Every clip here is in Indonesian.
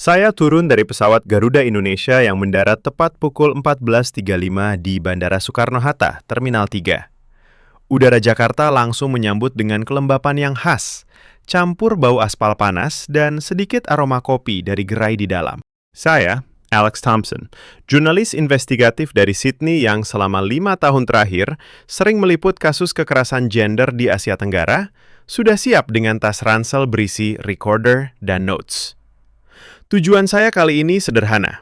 Saya turun dari pesawat Garuda Indonesia yang mendarat tepat pukul 14.35 di Bandara Soekarno-Hatta, Terminal 3. Udara Jakarta langsung menyambut dengan kelembapan yang khas, campur bau aspal panas dan sedikit aroma kopi dari gerai di dalam. Saya, Alex Thompson, jurnalis investigatif dari Sydney yang selama 5 tahun terakhir sering meliput kasus kekerasan gender di Asia Tenggara, sudah siap dengan tas ransel berisi recorder dan notes. Tujuan saya kali ini sederhana,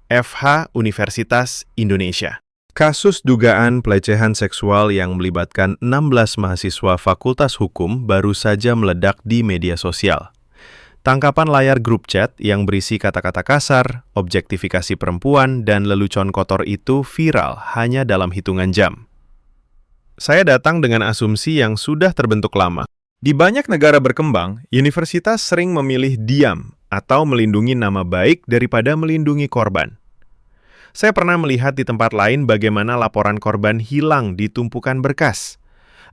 FH Universitas Indonesia. Kasus dugaan pelecehan seksual yang melibatkan 16 mahasiswa Fakultas Hukum baru saja meledak di media sosial. Tangkapan layar grup chat yang berisi kata-kata kasar, objektifikasi perempuan, dan lelucon kotor itu viral hanya dalam hitungan jam. Saya datang dengan asumsi yang sudah terbentuk lama. Di banyak negara berkembang, universitas sering memilih diam atau melindungi nama baik daripada melindungi korban. Saya pernah melihat di tempat lain bagaimana laporan korban hilang di tumpukan berkas,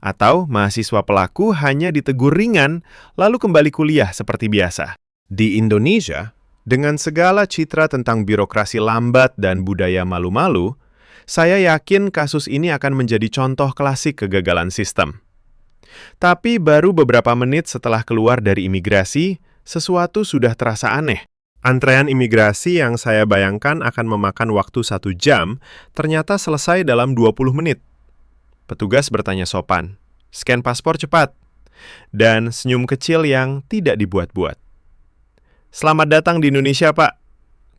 atau mahasiswa pelaku hanya ditegur ringan lalu kembali kuliah seperti biasa. Di Indonesia, dengan segala citra tentang birokrasi lambat dan budaya malu-malu, saya yakin kasus ini akan menjadi contoh klasik kegagalan sistem. Tapi baru beberapa menit setelah keluar dari imigrasi, sesuatu sudah terasa aneh. Antrean imigrasi yang saya bayangkan akan memakan waktu 1 jam, ternyata selesai dalam 20 menit. Petugas bertanya sopan, scan paspor cepat, dan senyum kecil yang tidak dibuat-buat. "Selamat datang di Indonesia, Pak,"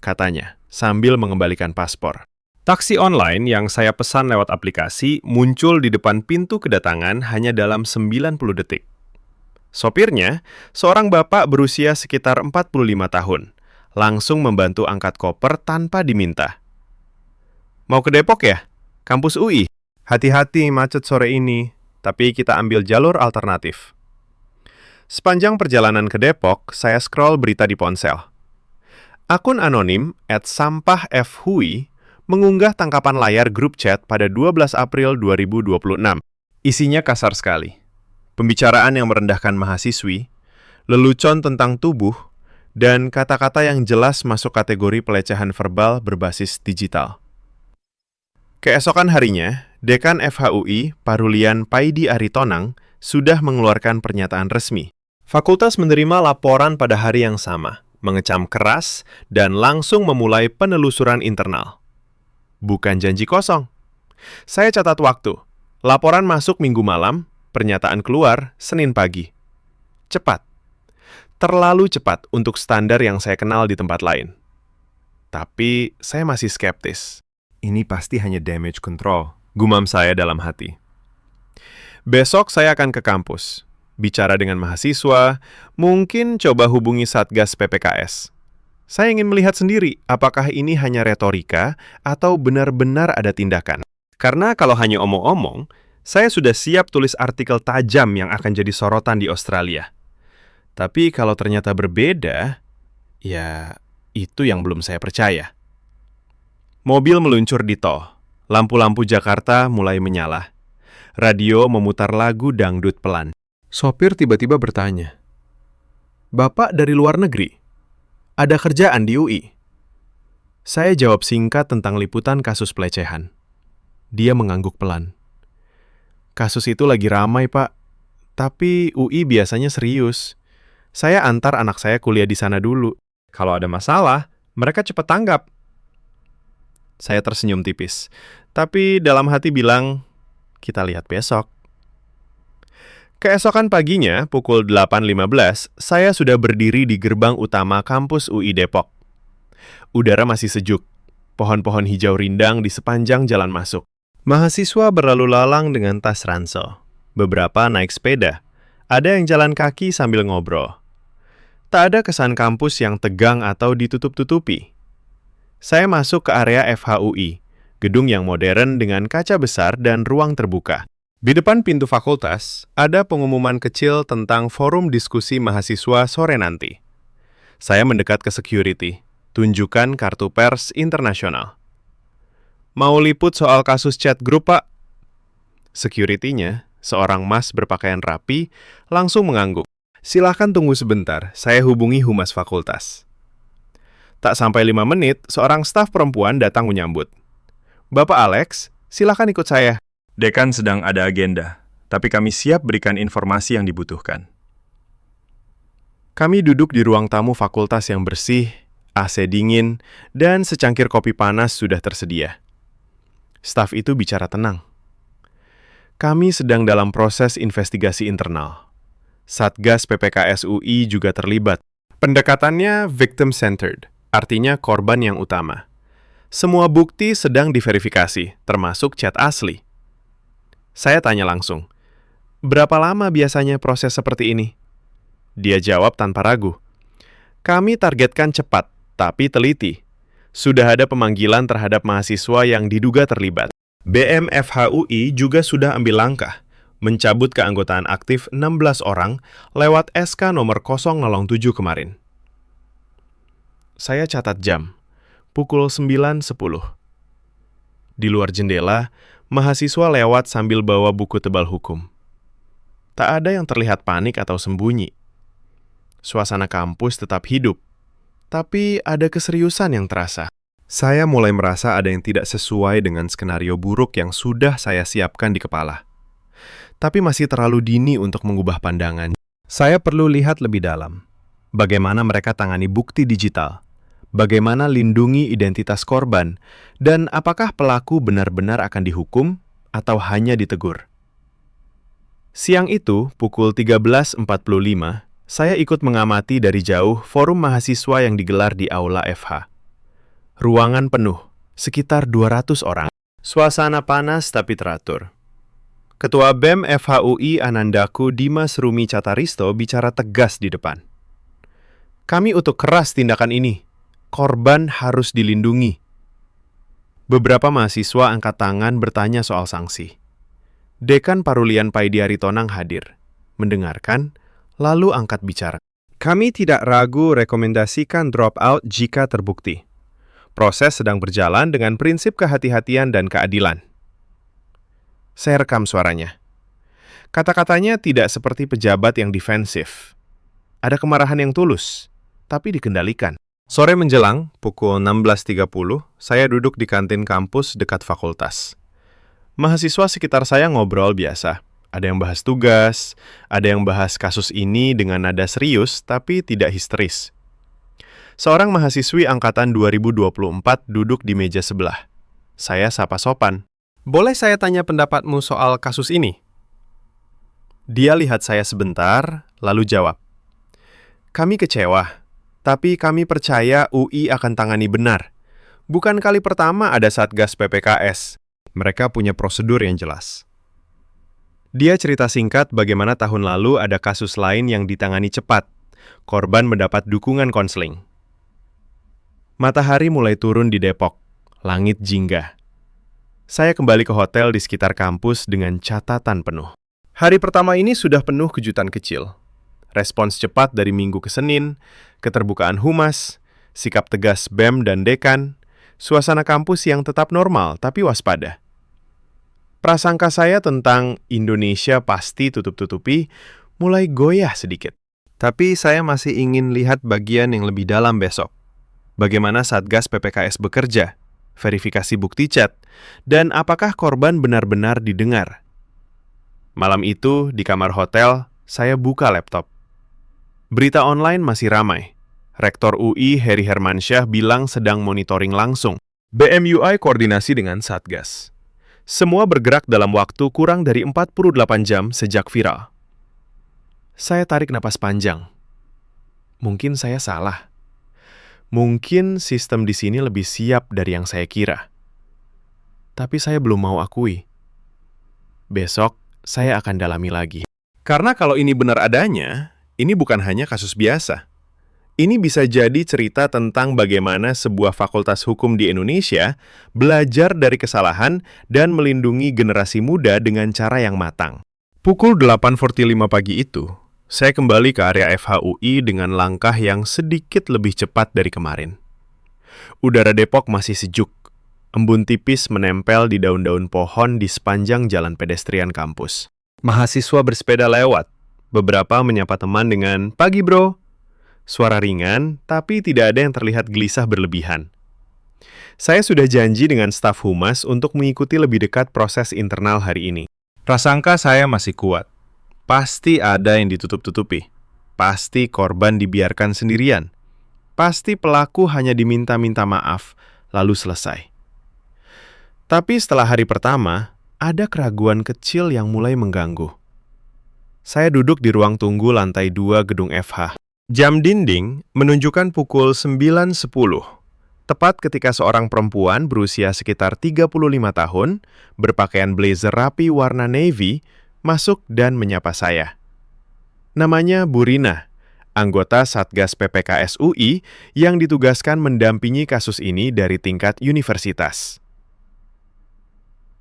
katanya, sambil mengembalikan paspor. Taksi online yang saya pesan lewat aplikasi muncul di depan pintu kedatangan hanya dalam 90 detik. Sopirnya, seorang bapak berusia sekitar 45 tahun, langsung membantu angkat koper tanpa diminta. "Mau ke Depok ya? Kampus UI? Hati-hati macet sore ini, tapi kita ambil jalur alternatif." Sepanjang perjalanan ke Depok, saya scroll berita di ponsel. Akun anonim @sampahfhui mengunggah tangkapan layar grup chat pada 12 April 2026. Isinya kasar sekali. Pembicaraan yang merendahkan mahasiswi, lelucon tentang tubuh, dan kata-kata yang jelas masuk kategori pelecehan verbal berbasis digital. Keesokan harinya, Dekan FHUI, Parulian Paidi Aritonang, sudah mengeluarkan pernyataan resmi. Fakultas menerima laporan pada hari yang sama, mengecam keras, dan langsung memulai penelusuran internal. Bukan janji kosong. Saya catat waktu. Laporan masuk Minggu malam, pernyataan keluar Senin pagi. Cepat. Terlalu cepat untuk standar yang saya kenal di tempat lain. Tapi saya masih skeptis. Ini pasti hanya damage control, gumam saya dalam hati. Besok saya akan ke kampus, bicara dengan mahasiswa, mungkin coba hubungi Satgas PPKS. Saya ingin melihat sendiri apakah ini hanya retorika atau benar-benar ada tindakan. Karena kalau hanya omong-omong, saya sudah siap tulis artikel tajam yang akan jadi sorotan di Australia. Tapi kalau ternyata berbeda, ya itu yang belum saya percaya. Mobil meluncur di tol. Lampu-lampu Jakarta mulai menyala. Radio memutar lagu dangdut pelan. Sopir tiba-tiba bertanya, "Bapak dari luar negeri? Ada kerjaan di UI?" Saya jawab singkat tentang liputan kasus pelecehan. Dia mengangguk pelan. "Kasus itu lagi ramai, Pak. Tapi UI biasanya serius. Saya antar anak saya kuliah di sana dulu. Kalau ada masalah, mereka cepat tanggap." Saya tersenyum tipis. Tapi dalam hati bilang, kita lihat besok. Keesokan paginya, pukul 8.15, saya sudah berdiri di gerbang utama kampus UI Depok. Udara masih sejuk. Pohon-pohon hijau rindang di sepanjang jalan masuk. Mahasiswa berlalu lalang dengan tas ransel. Beberapa naik sepeda. Ada yang jalan kaki sambil ngobrol. Tak ada kesan kampus yang tegang atau ditutup-tutupi. Saya masuk ke area FHUI, gedung yang modern dengan kaca besar dan ruang terbuka. Di depan pintu fakultas, ada pengumuman kecil tentang forum diskusi mahasiswa sore nanti. Saya mendekat ke security, tunjukkan kartu pers internasional. "Mau liput soal kasus chat grup, Pak?" Security-nya, seorang mas berpakaian rapi, langsung mengangguk. "Silahkan tunggu sebentar, saya hubungi humas fakultas." Tak sampai 5 menit, seorang staf perempuan datang menyambut. Bapak Alex, silakan ikut saya. Dekan sedang ada agenda, tapi kami siap berikan informasi yang dibutuhkan. Kami duduk di ruang tamu fakultas yang bersih, AC dingin, dan secangkir kopi panas sudah tersedia. Staf itu bicara tenang. Kami sedang dalam proses investigasi internal. Satgas PPKS UI juga terlibat. Pendekatannya victim-centered, artinya korban yang utama. Semua bukti sedang diverifikasi, termasuk chat asli. Saya tanya langsung, berapa lama biasanya proses seperti ini? Dia jawab tanpa ragu. Kami targetkan cepat, tapi teliti. Sudah ada pemanggilan terhadap mahasiswa yang diduga terlibat. BMFHUI juga sudah ambil langkah, mencabut keanggotaan aktif 16 orang lewat SK nomor 007 kemarin. Saya catat jam, pukul 9.10. Di luar jendela, mahasiswa lewat sambil bawa buku tebal hukum. Tak ada yang terlihat panik atau sembunyi. Suasana kampus tetap hidup, tapi ada keseriusan yang terasa. Saya mulai merasa ada yang tidak sesuai dengan skenario buruk yang sudah saya siapkan di kepala. Tapi masih terlalu dini untuk mengubah pandangan. Saya perlu lihat lebih dalam. Bagaimana mereka tangani bukti digital? Bagaimana lindungi identitas korban? Dan apakah pelaku benar-benar akan dihukum atau hanya ditegur? Siang itu, pukul 13.45, saya ikut mengamati dari jauh forum mahasiswa yang digelar di Aula FH. Ruangan penuh, sekitar 200 orang. Suasana panas tapi teratur. Ketua BEM FHUI Anandaku Dimas Rumi Cataristo bicara tegas di depan. Kami utuk keras tindakan ini. Korban harus dilindungi. Beberapa mahasiswa angkat tangan bertanya soal sanksi. Dekan Parulian Paidiaritonang hadir, mendengarkan, lalu angkat bicara. Kami tidak ragu rekomendasikan drop-out jika terbukti. Proses sedang berjalan dengan prinsip kehati-hatian dan keadilan. Saya rekam suaranya. Kata-katanya tidak seperti pejabat yang defensif. Ada kemarahan yang tulus, tapi dikendalikan. Sore menjelang, pukul 16.30, saya duduk di kantin kampus dekat fakultas. Mahasiswa sekitar saya ngobrol biasa. Ada yang bahas tugas, ada yang bahas kasus ini dengan nada serius tapi tidak histeris. Seorang mahasiswi angkatan 2024 duduk di meja sebelah. Saya sapa sopan. Boleh saya tanya pendapatmu soal kasus ini? Dia lihat saya sebentar, lalu jawab. Kami kecewa, tapi kami percaya UI akan tangani benar. Bukan kali pertama ada Satgas PPKS. Mereka punya prosedur yang jelas. Dia cerita singkat bagaimana tahun lalu ada kasus lain yang ditangani cepat. Korban mendapat dukungan konseling. Matahari mulai turun di Depok. Langit jingga. Saya kembali ke hotel di sekitar kampus dengan catatan penuh. Hari pertama ini sudah penuh kejutan kecil. Respons cepat dari Minggu ke Senin, keterbukaan humas, sikap tegas BEM dan dekan, suasana kampus yang tetap normal tapi waspada. Prasangka saya tentang Indonesia pasti tutup-tutupi mulai goyah sedikit. Tapi saya masih ingin lihat bagian yang lebih dalam besok. Bagaimana Satgas PPKS bekerja, verifikasi bukti chat, dan apakah korban benar-benar didengar. Malam itu, di kamar hotel, saya buka laptop. Berita online masih ramai. Rektor UI Heri Hermansyah bilang sedang monitoring langsung. BMUI koordinasi dengan Satgas. Semua bergerak dalam waktu kurang dari 48 jam sejak viral. Saya tarik napas panjang. Mungkin saya salah. Mungkin sistem di sini lebih siap dari yang saya kira. Tapi saya belum mau akui. Besok, saya akan dalami lagi. Karena kalau ini benar adanya, ini bukan hanya kasus biasa. Ini bisa jadi cerita tentang bagaimana sebuah fakultas hukum di Indonesia belajar dari kesalahan dan melindungi generasi muda dengan cara yang matang. Pukul 8.45 pagi itu, saya kembali ke area FHUI dengan langkah yang sedikit lebih cepat dari kemarin. Udara Depok masih sejuk. Embun tipis menempel di daun-daun pohon di sepanjang jalan pedestrian kampus. Mahasiswa bersepeda lewat. Beberapa menyapa teman dengan, "Pagi bro." Suara ringan, tapi tidak ada yang terlihat gelisah berlebihan. Saya sudah janji dengan staf humas untuk mengikuti lebih dekat proses internal hari ini. Prasangka saya masih kuat. Pasti ada yang ditutup-tutupi. Pasti korban dibiarkan sendirian. Pasti pelaku hanya diminta-minta maaf, lalu selesai. Tapi setelah hari pertama, ada keraguan kecil yang mulai mengganggu. Saya duduk di ruang tunggu lantai 2 gedung FH. Jam dinding menunjukkan pukul 9.10. Tepat ketika seorang perempuan berusia sekitar 35 tahun, berpakaian blazer rapi warna navy, masuk dan menyapa saya. Namanya Bu Rina, anggota Satgas PPKS UI yang ditugaskan mendampingi kasus ini dari tingkat universitas.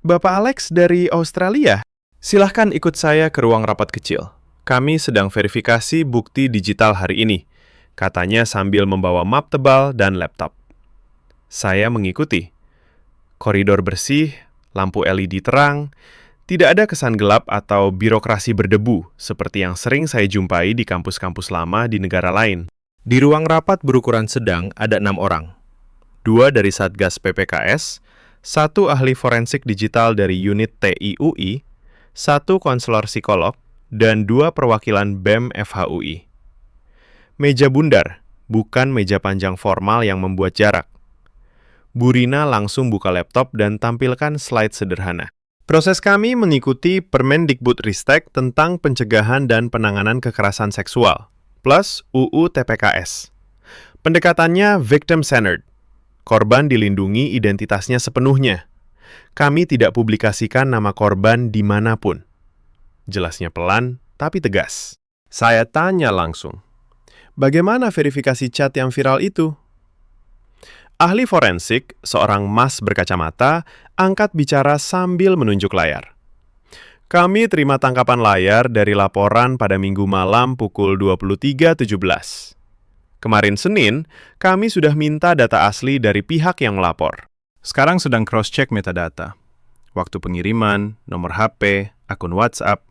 Bapak Alex dari Australia, silahkan ikut saya ke ruang rapat kecil. Kami sedang verifikasi bukti digital hari ini, katanya sambil membawa map tebal dan laptop. Saya mengikuti. Koridor bersih, lampu LED terang, tidak ada kesan gelap atau birokrasi berdebu seperti yang sering saya jumpai di kampus-kampus lama di negara lain. Di ruang rapat berukuran sedang ada 6 orang. 2 dari Satgas PPKS, 1 ahli forensik digital dari unit TI UI, 1 konselor psikolog, dan 2 perwakilan BEM FHUI. Meja bundar, bukan meja panjang formal yang membuat jarak. Bu Rina langsung buka laptop dan tampilkan slide sederhana. Proses kami mengikuti Permendikbudristek tentang pencegahan dan penanganan kekerasan seksual, plus UU TPKS. Pendekatannya victim-centered. Korban dilindungi identitasnya sepenuhnya. Kami tidak publikasikan nama korban dimanapun. Jelasnya pelan, tapi tegas. Saya tanya langsung, bagaimana verifikasi chat yang viral itu? Ahli forensik, seorang mas berkacamata, angkat bicara sambil menunjuk layar. Kami terima tangkapan layar dari laporan pada Minggu malam pukul 23.17. Kemarin Senin, kami sudah minta data asli dari pihak yang melapor. Sekarang sedang cross-check metadata. Waktu pengiriman, nomor HP, akun WhatsApp.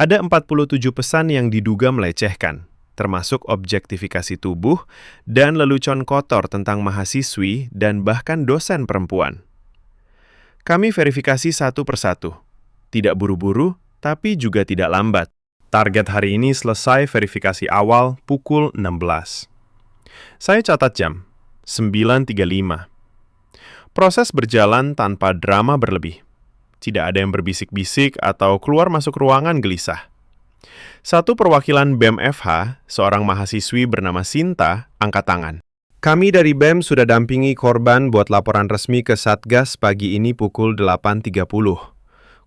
Ada 47 pesan yang diduga melecehkan, termasuk objektifikasi tubuh dan lelucon kotor tentang mahasiswi dan bahkan dosen perempuan. Kami verifikasi satu persatu. Tidak buru-buru, tapi juga tidak lambat. Target hari ini selesai verifikasi awal pukul 16. Saya catat jam, 9.35. Proses berjalan tanpa drama berlebih. Tidak ada yang berbisik-bisik atau keluar masuk ruangan gelisah. Satu perwakilan BEM FH, seorang mahasiswi bernama Sinta, angkat tangan. Kami dari BEM sudah dampingi korban buat laporan resmi ke Satgas pagi ini pukul 8.30.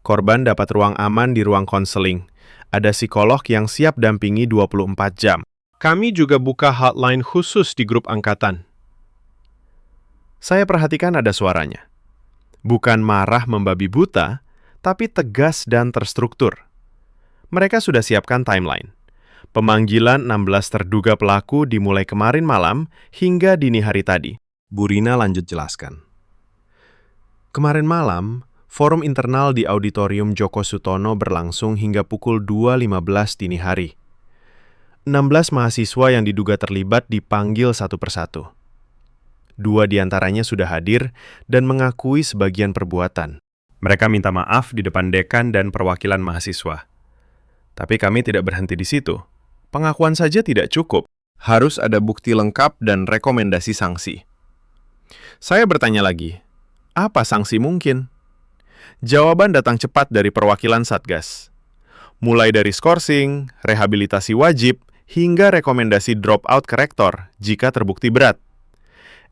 Korban dapat ruang aman di ruang konseling. Ada psikolog yang siap dampingi 24 jam. Kami juga buka hotline khusus di grup angkatan. Saya perhatikan ada suaranya. Bukan marah membabi buta, tapi tegas dan terstruktur. Mereka sudah siapkan timeline. Pemanggilan 16 terduga pelaku dimulai kemarin malam hingga dini hari tadi. Bu Rina lanjut jelaskan. Kemarin malam, forum internal di Auditorium Djoko Sutono berlangsung hingga pukul 2.15 dini hari. 16 mahasiswa yang diduga terlibat dipanggil satu persatu. 2 diantaranya sudah hadir dan mengakui sebagian perbuatan. Mereka minta maaf di depan dekan dan perwakilan mahasiswa. Tapi kami tidak berhenti di situ. Pengakuan saja tidak cukup. Harus ada bukti lengkap dan rekomendasi sanksi. Saya bertanya lagi, apa sanksi mungkin? Jawaban datang cepat dari perwakilan Satgas. Mulai dari skorsing, rehabilitasi wajib, hingga rekomendasi drop-out ke rektor jika terbukti berat.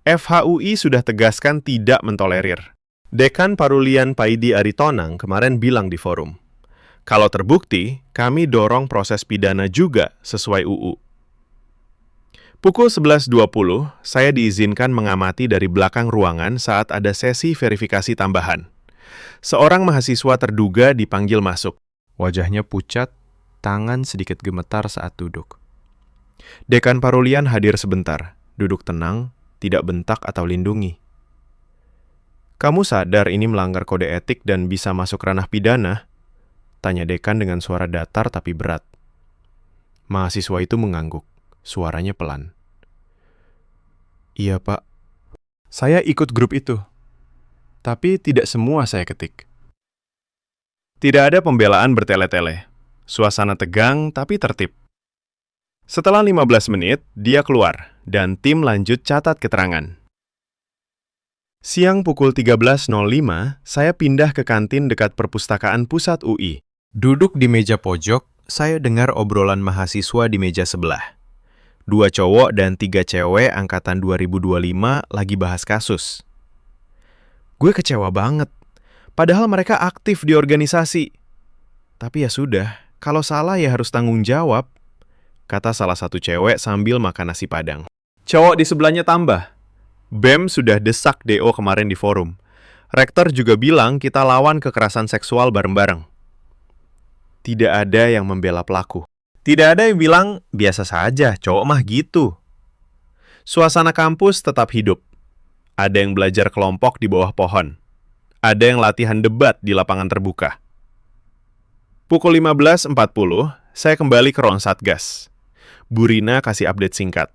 FHUI sudah tegaskan tidak mentolerir. Dekan Parulian Paidi Aritonang kemarin bilang di forum, kalau terbukti, kami dorong proses pidana juga sesuai UU. Pukul 11.20, saya diizinkan mengamati dari belakang ruangan saat ada sesi verifikasi tambahan. Seorang mahasiswa terduga dipanggil masuk. Wajahnya pucat, tangan sedikit gemetar saat duduk. Dekan Parulian hadir sebentar, duduk tenang, tidak bentak atau lindungi. Kamu sadar ini melanggar kode etik dan bisa masuk ranah pidana? Tanya dekan dengan suara datar tapi berat. Mahasiswa itu mengangguk. Suaranya pelan. Iya, Pak. Saya ikut grup itu. Tapi tidak semua saya ketik. Tidak ada pembelaan bertele-tele. Suasana tegang tapi tertib. Setelah 15 menit, dia keluar dan tim lanjut catat keterangan. Siang pukul 13.05, saya pindah ke kantin dekat perpustakaan pusat UI. Duduk di meja pojok, saya dengar obrolan mahasiswa di meja sebelah. 2 cowok dan 3 cewek angkatan 2025 lagi bahas kasus. Gue kecewa banget, padahal mereka aktif di organisasi. Tapi ya sudah, kalau salah ya harus tanggung jawab, kata salah satu cewek sambil makan nasi Padang. Cowok di sebelahnya tambah. BEM sudah desak DO kemarin di forum. Rektor juga bilang kita lawan kekerasan seksual bareng-bareng. Tidak ada yang membela pelaku. Tidak ada yang bilang, biasa saja, cowok mah gitu. Suasana kampus tetap hidup. Ada yang belajar kelompok di bawah pohon. Ada yang latihan debat di lapangan terbuka. Pukul 15.40, saya kembali ke ruang Satgas. Bu Rina kasih update singkat.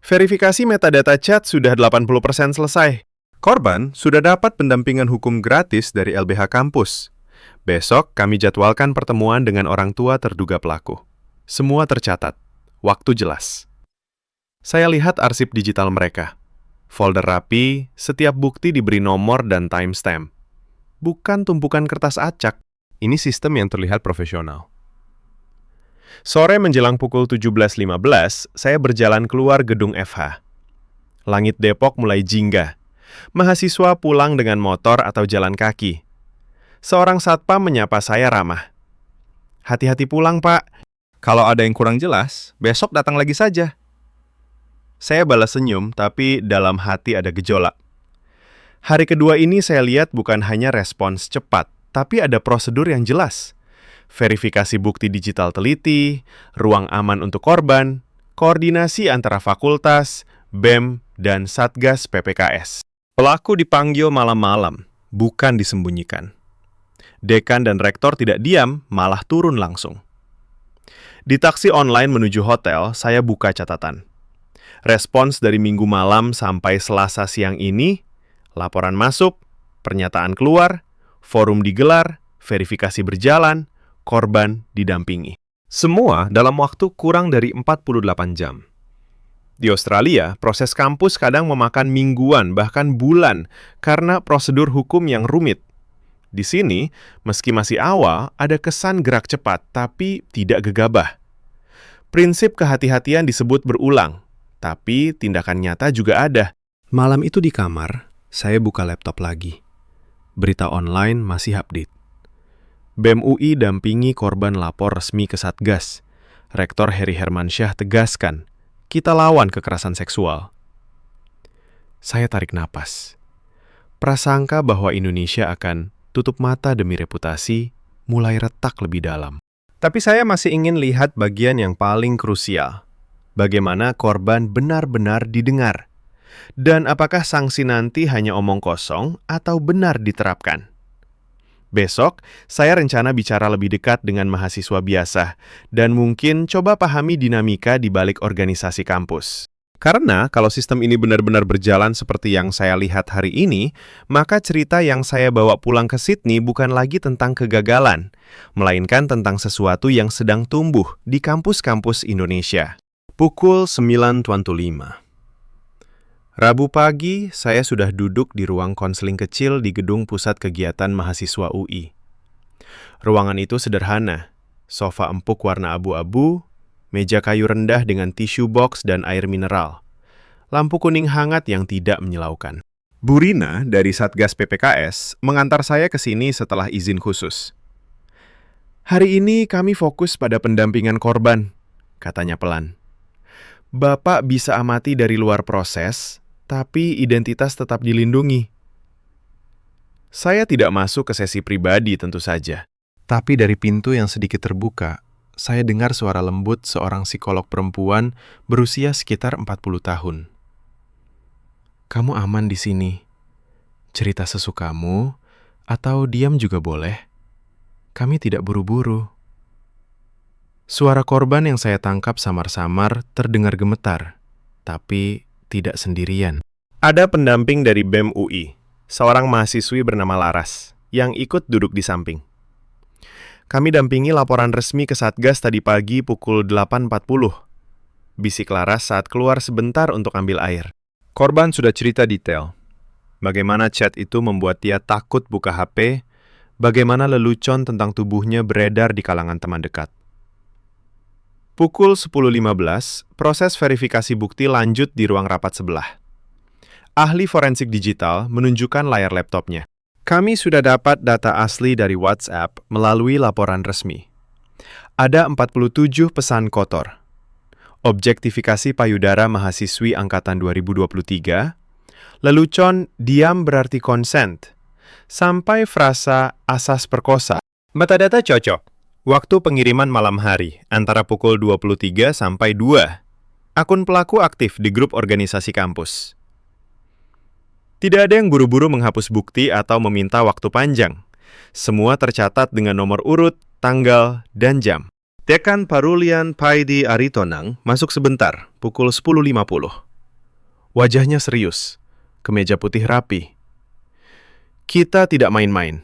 Verifikasi metadata chat sudah 80% selesai. Korban sudah dapat pendampingan hukum gratis dari LBH kampus. Besok kami jadwalkan pertemuan dengan orang tua terduga pelaku. Semua tercatat. Waktu jelas. Saya lihat arsip digital mereka. Folder rapi, setiap bukti diberi nomor dan timestamp. Bukan tumpukan kertas acak. Ini sistem yang terlihat profesional. Sore menjelang pukul 17.15, saya berjalan keluar gedung FH. Langit Depok mulai jingga. Mahasiswa pulang dengan motor atau jalan kaki. Seorang satpam menyapa saya ramah. Hati-hati pulang, Pak. Kalau ada yang kurang jelas, besok datang lagi saja. Saya balas senyum, tapi dalam hati ada gejolak. Hari kedua ini saya lihat bukan hanya respons cepat, tapi ada prosedur yang jelas. Verifikasi bukti digital teliti, ruang aman untuk korban, koordinasi antara fakultas, BEM, dan Satgas PPKS. Pelaku dipanggil malam-malam, bukan disembunyikan. Dekan dan rektor tidak diam, malah turun langsung. Di taksi online menuju hotel, saya buka catatan. Respons dari Minggu malam sampai Selasa siang ini, laporan masuk, pernyataan keluar, forum digelar, verifikasi berjalan, korban didampingi. Semua dalam waktu kurang dari 48 jam. Di Australia, proses kampus kadang memakan mingguan, bahkan bulan, karena prosedur hukum yang rumit. Di sini, meski masih awal, ada kesan gerak cepat, tapi tidak gegabah. Prinsip kehati-hatian disebut berulang, tapi tindakan nyata juga ada. Malam itu di kamar, saya buka laptop lagi. Berita online masih update. BEM UI dampingi korban lapor resmi ke Satgas. Rektor Heri Hermansyah tegaskan, kita lawan kekerasan seksual. Saya tarik napas. Prasangka bahwa Indonesia akan tutup mata demi reputasi mulai retak lebih dalam. Tapi saya masih ingin lihat bagian yang paling krusial. Bagaimana korban benar-benar didengar. Dan apakah sanksi nanti hanya omong kosong atau benar diterapkan? Besok, saya rencana bicara lebih dekat dengan mahasiswa biasa dan mungkin coba pahami dinamika di balik organisasi kampus. Karena kalau sistem ini benar-benar berjalan seperti yang saya lihat hari ini, maka cerita yang saya bawa pulang ke Sydney bukan lagi tentang kegagalan, melainkan tentang sesuatu yang sedang tumbuh di kampus-kampus Indonesia. Pukul 9.25. Rabu pagi, saya sudah duduk di ruang konseling kecil di gedung pusat kegiatan mahasiswa UI. Ruangan itu sederhana, sofa empuk warna abu-abu, meja kayu rendah dengan tisu box dan air mineral, lampu kuning hangat yang tidak menyilaukan. Bu Rina dari Satgas PPKS mengantar saya ke sini setelah izin khusus. Hari ini kami fokus pada pendampingan korban, katanya pelan. Bapak bisa amati dari luar proses, tapi identitas tetap dilindungi. Saya tidak masuk ke sesi pribadi tentu saja. Tapi dari pintu yang sedikit terbuka, saya dengar suara lembut seorang psikolog perempuan berusia sekitar 40 tahun. Kamu aman di sini. Cerita sesukamu, atau diam juga boleh. Kami tidak buru-buru. Suara korban yang saya tangkap samar-samar terdengar gemetar, tapi tidak sendirian. Ada pendamping dari BEM UI, seorang mahasiswi bernama Laras, yang ikut duduk di samping. Kami dampingi laporan resmi ke Satgas tadi pagi pukul 8.40. Bisik Laras saat keluar sebentar untuk ambil air. Korban sudah cerita detail. Bagaimana chat itu membuat dia takut buka HP, bagaimana lelucon tentang tubuhnya beredar di kalangan teman dekat. Pukul 10.15, proses verifikasi bukti lanjut di ruang rapat sebelah. Ahli forensik digital menunjukkan layar laptopnya. Kami sudah dapat data asli dari WhatsApp melalui laporan resmi. Ada 47 pesan kotor. Objektifikasi payudara mahasiswi angkatan 2023, lelucon diam berarti consent, sampai frasa asas perkosa. Metadata cocok. Waktu pengiriman malam hari antara pukul 23 sampai 2. Akun pelaku aktif di grup organisasi kampus. Tidak ada yang buru-buru menghapus bukti atau meminta waktu panjang. Semua tercatat dengan nomor urut, tanggal, dan jam. Dekan Parulian Paidi Aritonang masuk sebentar, pukul 10.50. Wajahnya serius, kemeja putih rapi. Kita tidak main-main.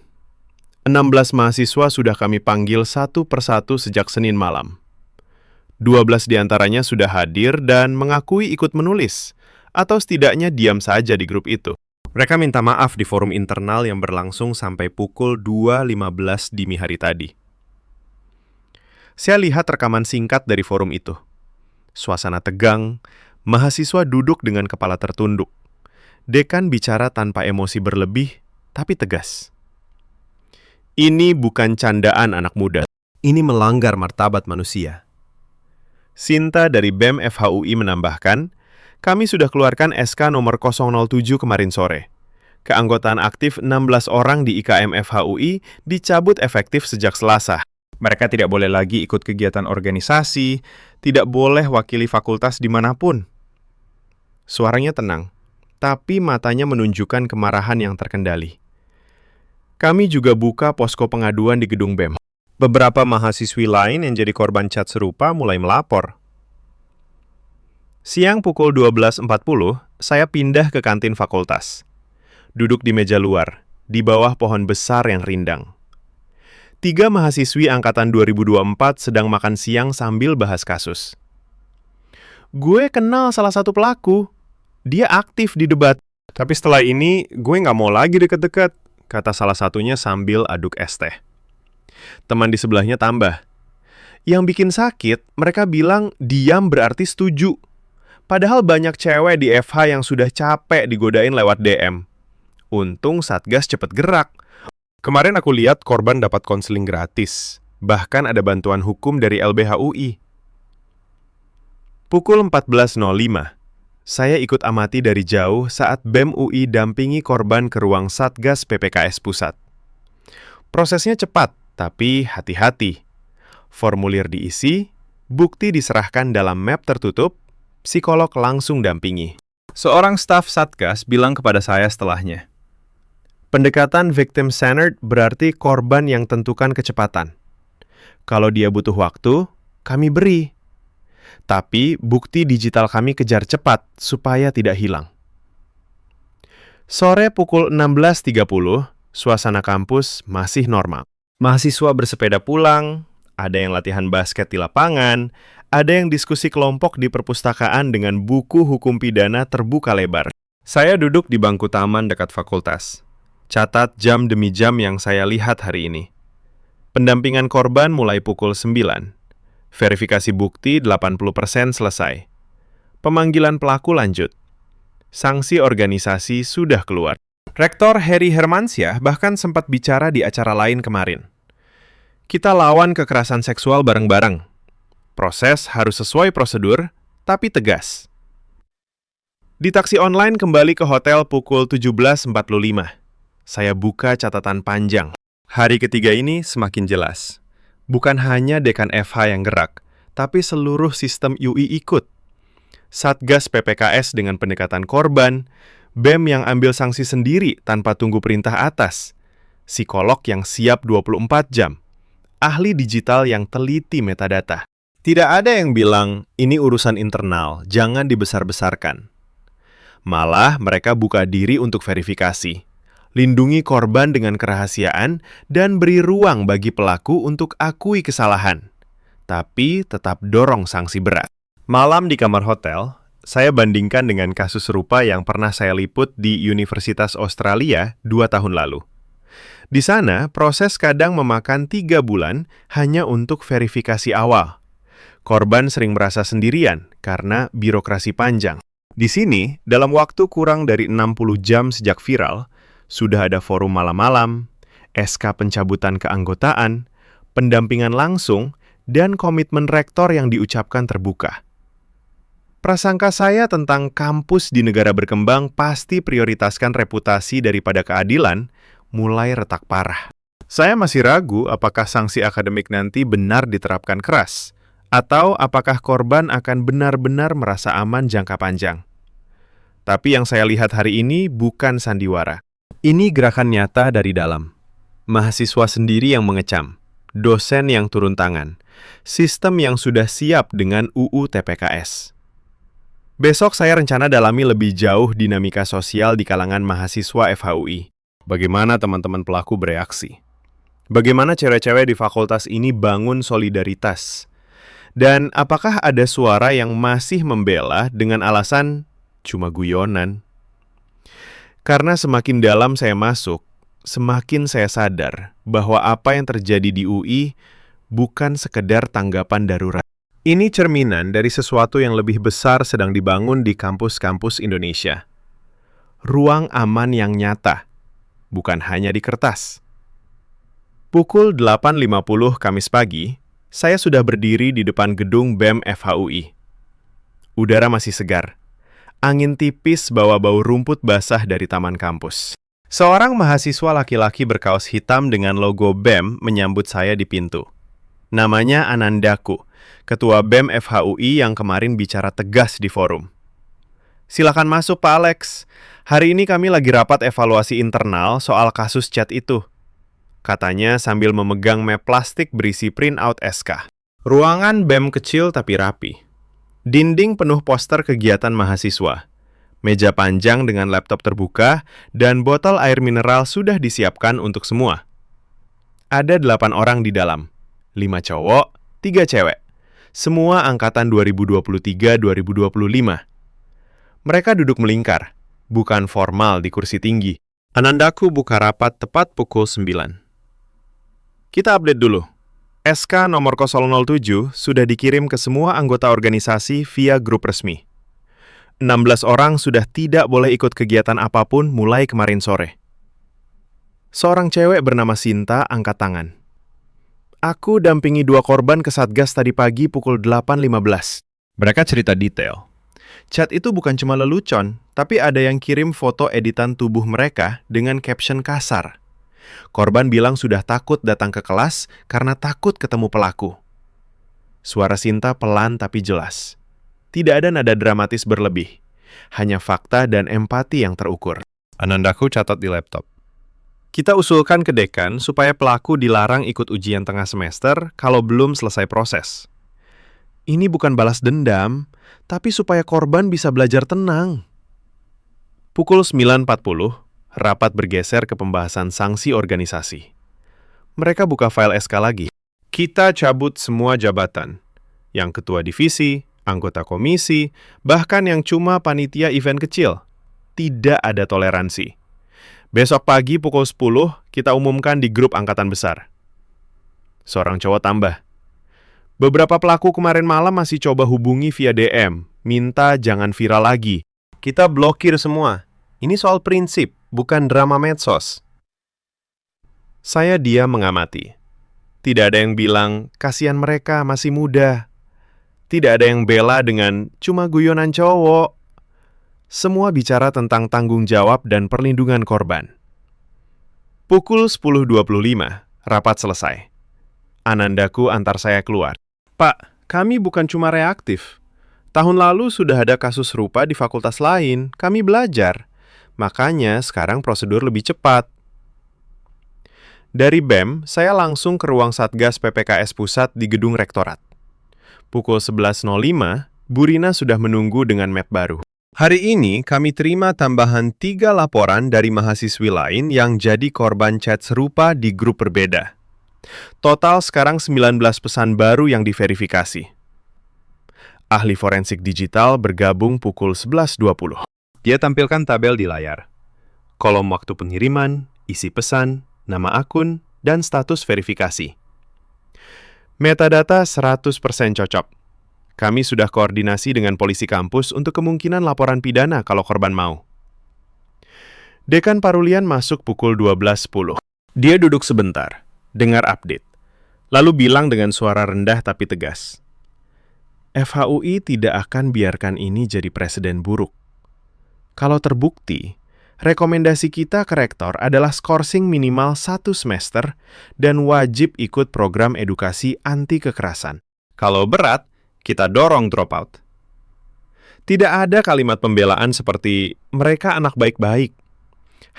16 mahasiswa sudah kami panggil satu persatu sejak Senin malam. 12 diantaranya sudah hadir dan mengakui ikut menulis, atau setidaknya diam saja di grup itu. Mereka minta maaf di forum internal yang berlangsung sampai pukul 2.15 dini hari tadi. Saya lihat rekaman singkat dari forum itu. Suasana tegang, mahasiswa duduk dengan kepala tertunduk. Dekan bicara tanpa emosi berlebih, tapi tegas. Ini bukan candaan anak muda. Ini melanggar martabat manusia. Sinta dari BEM FHUI menambahkan, kami sudah keluarkan SK nomor 007 kemarin sore. Keanggotaan aktif 16 orang di IKM FHUI dicabut efektif sejak Selasa. Mereka tidak boleh lagi ikut kegiatan organisasi, tidak boleh wakili fakultas dimanapun. Suaranya tenang, tapi matanya menunjukkan kemarahan yang terkendali. Kami juga buka posko pengaduan di gedung BEM. Beberapa mahasiswi lain yang jadi korban chat serupa mulai melapor. Siang pukul 12.40, saya pindah ke kantin fakultas. Duduk di meja luar, di bawah pohon besar yang rindang. 3 mahasiswi angkatan 2024 sedang makan siang sambil bahas kasus. Gue kenal salah satu pelaku. Dia aktif di debat. Tapi setelah ini, gue nggak mau lagi deket-deket, kata salah satunya sambil aduk es teh. Teman di sebelahnya tambah. Yang bikin sakit, mereka bilang diam berarti setuju. Padahal banyak cewek di FH yang sudah capek digodain lewat DM. Untung Satgas cepet gerak. Kemarin aku lihat korban dapat konseling gratis. Bahkan ada bantuan hukum dari LBH UI. Pukul 14.05, saya ikut amati dari jauh saat BEM UI dampingi korban ke ruang Satgas PPKS Pusat. Prosesnya cepat, tapi hati-hati. Formulir diisi, bukti diserahkan dalam map tertutup, psikolog langsung dampingi. Seorang staf Satgas bilang kepada saya setelahnya, pendekatan victim-centered berarti korban yang tentukan kecepatan. Kalau dia butuh waktu, kami beri. Tapi bukti digital kami kejar cepat supaya tidak hilang. Sore pukul 16.30, suasana kampus masih normal. Mahasiswa bersepeda pulang, ada yang latihan basket di lapangan, ada yang diskusi kelompok di perpustakaan dengan buku hukum pidana terbuka lebar. Saya duduk di bangku taman dekat fakultas. Catat jam demi jam yang saya lihat hari ini. Pendampingan korban mulai pukul 9. Verifikasi bukti 80% selesai. Pemanggilan pelaku lanjut. Sanksi organisasi sudah keluar. Rektor Heri Hermansyah bahkan sempat bicara di acara lain kemarin. Kita lawan kekerasan seksual bareng-bareng. Proses harus sesuai prosedur, tapi tegas. Di taksi online kembali ke hotel pukul 17.45. Saya buka catatan panjang. Hari ketiga ini semakin jelas. Bukan hanya dekan FH yang gerak, tapi seluruh sistem UI ikut. Satgas PPKS dengan pendekatan korban, BEM yang ambil sanksi sendiri tanpa tunggu perintah atas, psikolog yang siap 24 jam, ahli digital yang teliti metadata. Tidak ada yang bilang, ini urusan internal, jangan dibesar-besarkan. Malah mereka buka diri untuk verifikasi. Lindungi korban dengan kerahasiaan dan beri ruang bagi pelaku untuk akui kesalahan. Tapi tetap dorong sanksi berat. Malam di kamar hotel, saya bandingkan dengan kasus serupa yang pernah saya liput di Universitas Australia 2 tahun lalu. Di sana, proses kadang memakan 3 bulan hanya untuk verifikasi awal. Korban sering merasa sendirian karena birokrasi panjang. Di sini, dalam waktu kurang dari 60 jam sejak viral, sudah ada forum malam-malam, SK pencabutan keanggotaan, pendampingan langsung, dan komitmen rektor yang diucapkan terbuka. Prasangka saya tentang kampus di negara berkembang pasti prioritaskan reputasi daripada keadilan, mulai retak parah. Saya masih ragu apakah sanksi akademik nanti benar diterapkan keras, atau apakah korban akan benar-benar merasa aman jangka panjang. Tapi yang saya lihat hari ini bukan sandiwara. Ini gerakan nyata dari dalam. Mahasiswa sendiri yang mengecam, dosen yang turun tangan, sistem yang sudah siap dengan UU TPKS. Besok saya rencana dalami lebih jauh dinamika sosial di kalangan mahasiswa FHUI. Bagaimana teman-teman pelaku bereaksi? Bagaimana cewek-cewek di fakultas ini bangun solidaritas? Dan apakah ada suara yang masih membela dengan alasan cuma guyonan? Karena semakin dalam saya masuk, semakin saya sadar bahwa apa yang terjadi di UI bukan sekedar tanggapan darurat. Ini cerminan dari sesuatu yang lebih besar sedang dibangun di kampus-kampus Indonesia. Ruang aman yang nyata, bukan hanya di kertas. Pukul 8.50 Kamis pagi, saya sudah berdiri di depan gedung BEM FHUI. Udara masih segar. Angin tipis bawa bau rumput basah dari taman kampus. Seorang mahasiswa laki-laki berkaos hitam dengan logo BEM menyambut saya di pintu. Namanya Anandaku, ketua BEM FHUI yang kemarin bicara tegas di forum. Silakan masuk Pak Alex. Hari ini kami lagi rapat evaluasi internal soal kasus chat itu. Katanya sambil memegang map plastik berisi printout SK. Ruangan BEM kecil tapi rapi. Dinding penuh poster kegiatan mahasiswa. Meja panjang dengan laptop terbuka dan botol air mineral sudah disiapkan untuk semua. Ada 8 orang di dalam. 5 cowok, 3 cewek. Semua angkatan 2023-2025. Mereka duduk melingkar, bukan formal di kursi tinggi. Anandaku buka rapat tepat pukul 9. Kita update dulu. SK nomor 007 sudah dikirim ke semua anggota organisasi via grup resmi. 16 orang sudah tidak boleh ikut kegiatan apapun mulai kemarin sore. Seorang cewek bernama Sinta angkat tangan. Aku dampingi 2 korban ke Satgas tadi pagi pukul 8.15. Mereka cerita detail. Chat itu bukan cuma lelucon, tapi ada yang kirim foto editan tubuh mereka dengan caption kasar. Korban bilang sudah takut datang ke kelas karena takut ketemu pelaku. Suara Sinta pelan tapi jelas. Tidak ada nada dramatis berlebih. Hanya fakta dan empati yang terukur. Anandaku catat di laptop. Kita usulkan ke dekan supaya pelaku dilarang ikut ujian tengah semester kalau belum selesai proses. Ini bukan balas dendam, tapi supaya korban bisa belajar tenang. Pukul 9.40, rapat bergeser ke pembahasan sanksi organisasi. Mereka buka file SK lagi. Kita cabut semua jabatan. Yang ketua divisi, anggota komisi, bahkan yang cuma panitia event kecil. Tidak ada toleransi. Besok pagi pukul 10, kita umumkan di grup angkatan besar. Seorang cowok tambah. Beberapa pelaku kemarin malam masih coba hubungi via DM, minta jangan viral lagi. Kita blokir semua. Ini soal prinsip, bukan drama medsos. Saya diam mengamati. Tidak ada yang bilang, kasihan mereka masih muda. Tidak ada yang bela dengan cuma guyonan cowok. Semua bicara tentang tanggung jawab dan perlindungan korban. Pukul 10.25, rapat selesai. Anandaku antar saya keluar. Pak, kami bukan cuma reaktif. Tahun lalu sudah ada kasus serupa di fakultas lain, kami belajar. Makanya sekarang prosedur lebih cepat. Dari BEM, saya langsung ke ruang Satgas PPKS Pusat di gedung Rektorat. Pukul 11.05, Bu Rina sudah menunggu dengan map baru. Hari ini kami terima tambahan 3 laporan dari mahasiswi lain yang jadi korban chat serupa di grup berbeda. Total sekarang 19 pesan baru yang diverifikasi. Ahli forensik digital bergabung pukul 11.20. Dia tampilkan tabel di layar. Kolom waktu pengiriman, isi pesan, nama akun, dan status verifikasi. Metadata 100% cocok. Kami sudah koordinasi dengan polisi kampus untuk kemungkinan laporan pidana kalau korban mau. Dekan Parulian masuk pukul 12.10. Dia duduk sebentar, dengar update, lalu bilang dengan suara rendah tapi tegas. FHUI tidak akan biarkan ini jadi presiden buruk. Kalau terbukti, rekomendasi kita ke rektor adalah skorsing minimal 1 semester dan wajib ikut program edukasi anti kekerasan. Kalau berat, kita dorong dropout. Tidak ada kalimat pembelaan seperti mereka anak baik-baik.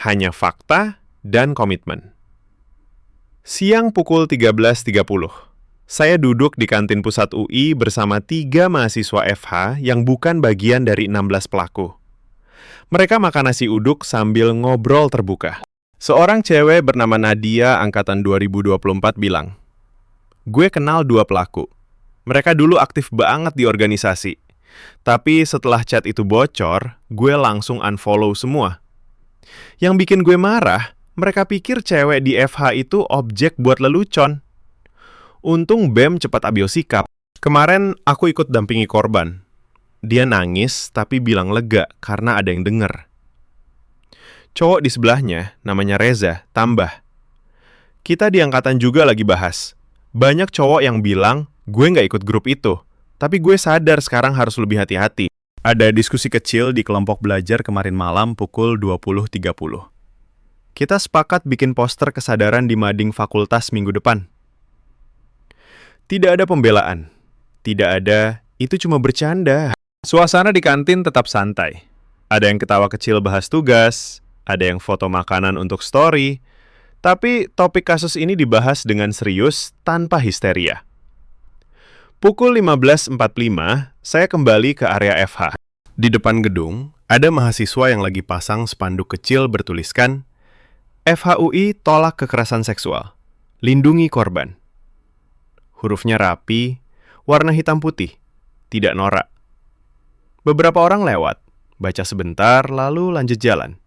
Hanya fakta dan komitmen. Siang pukul 13.30, saya duduk di kantin pusat UI bersama 3 mahasiswa FH yang bukan bagian dari 16 pelaku. Mereka makan nasi uduk sambil ngobrol terbuka. Seorang cewek bernama Nadia angkatan 2024 bilang, "Gue kenal 2 pelaku. Mereka dulu aktif banget di organisasi. Tapi setelah chat itu bocor, gue langsung unfollow semua. Yang bikin gue marah, mereka pikir cewek di FH itu objek buat lelucon. Untung BEM cepat ambil sikap. Kemarin aku ikut dampingi korban. Dia nangis tapi bilang lega karena ada yang denger. Cowok di sebelahnya, namanya Reza, tambah. Kita di angkatan juga lagi bahas. Banyak cowok yang bilang, gue nggak ikut grup itu. Tapi gue sadar sekarang harus lebih hati-hati. Ada diskusi kecil di kelompok belajar kemarin malam pukul 20.30. Kita sepakat bikin poster kesadaran di mading fakultas minggu depan. Tidak ada pembelaan. Tidak ada, itu cuma bercanda. Suasana di kantin tetap santai. Ada yang ketawa kecil bahas tugas, ada yang foto makanan untuk story, tapi topik kasus ini dibahas dengan serius tanpa histeria. Pukul 15.45, saya kembali ke area FH. Di depan gedung, ada mahasiswa yang lagi pasang spanduk kecil bertuliskan, FHUI tolak kekerasan seksual, lindungi korban. Hurufnya rapi, warna hitam putih, tidak norak. Beberapa orang lewat, baca sebentar lalu lanjut jalan.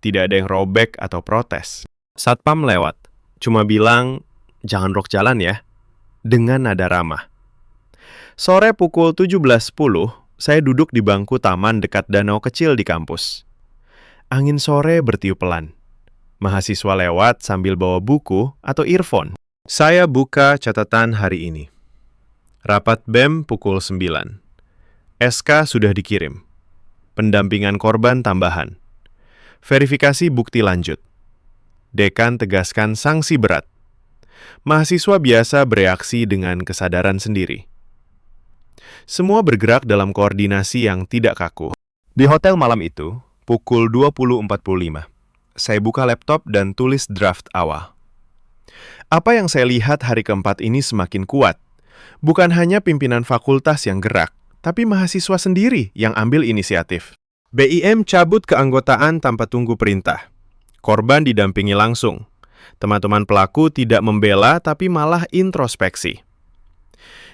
Tidak ada yang robek atau protes. Satpam lewat, cuma bilang, jangan rok jalan ya, dengan nada ramah. Sore pukul 17.10, saya duduk di bangku taman dekat danau kecil di kampus. Angin sore bertiup pelan. Mahasiswa lewat sambil bawa buku atau earphone. Saya buka catatan hari ini. Rapat BEM pukul 9. SK sudah dikirim. Pendampingan korban tambahan. Verifikasi bukti lanjut. Dekan tegaskan sanksi berat. Mahasiswa biasa bereaksi dengan kesadaran sendiri. Semua bergerak dalam koordinasi yang tidak kaku. Di hotel malam itu, pukul 20.45, saya buka laptop dan tulis draft awal. Apa yang saya lihat hari keempat ini semakin kuat. Bukan hanya pimpinan fakultas yang gerak, tapi mahasiswa sendiri yang ambil inisiatif. BIM cabut keanggotaan tanpa tunggu perintah. Korban didampingi langsung. Teman-teman pelaku tidak membela tapi malah introspeksi.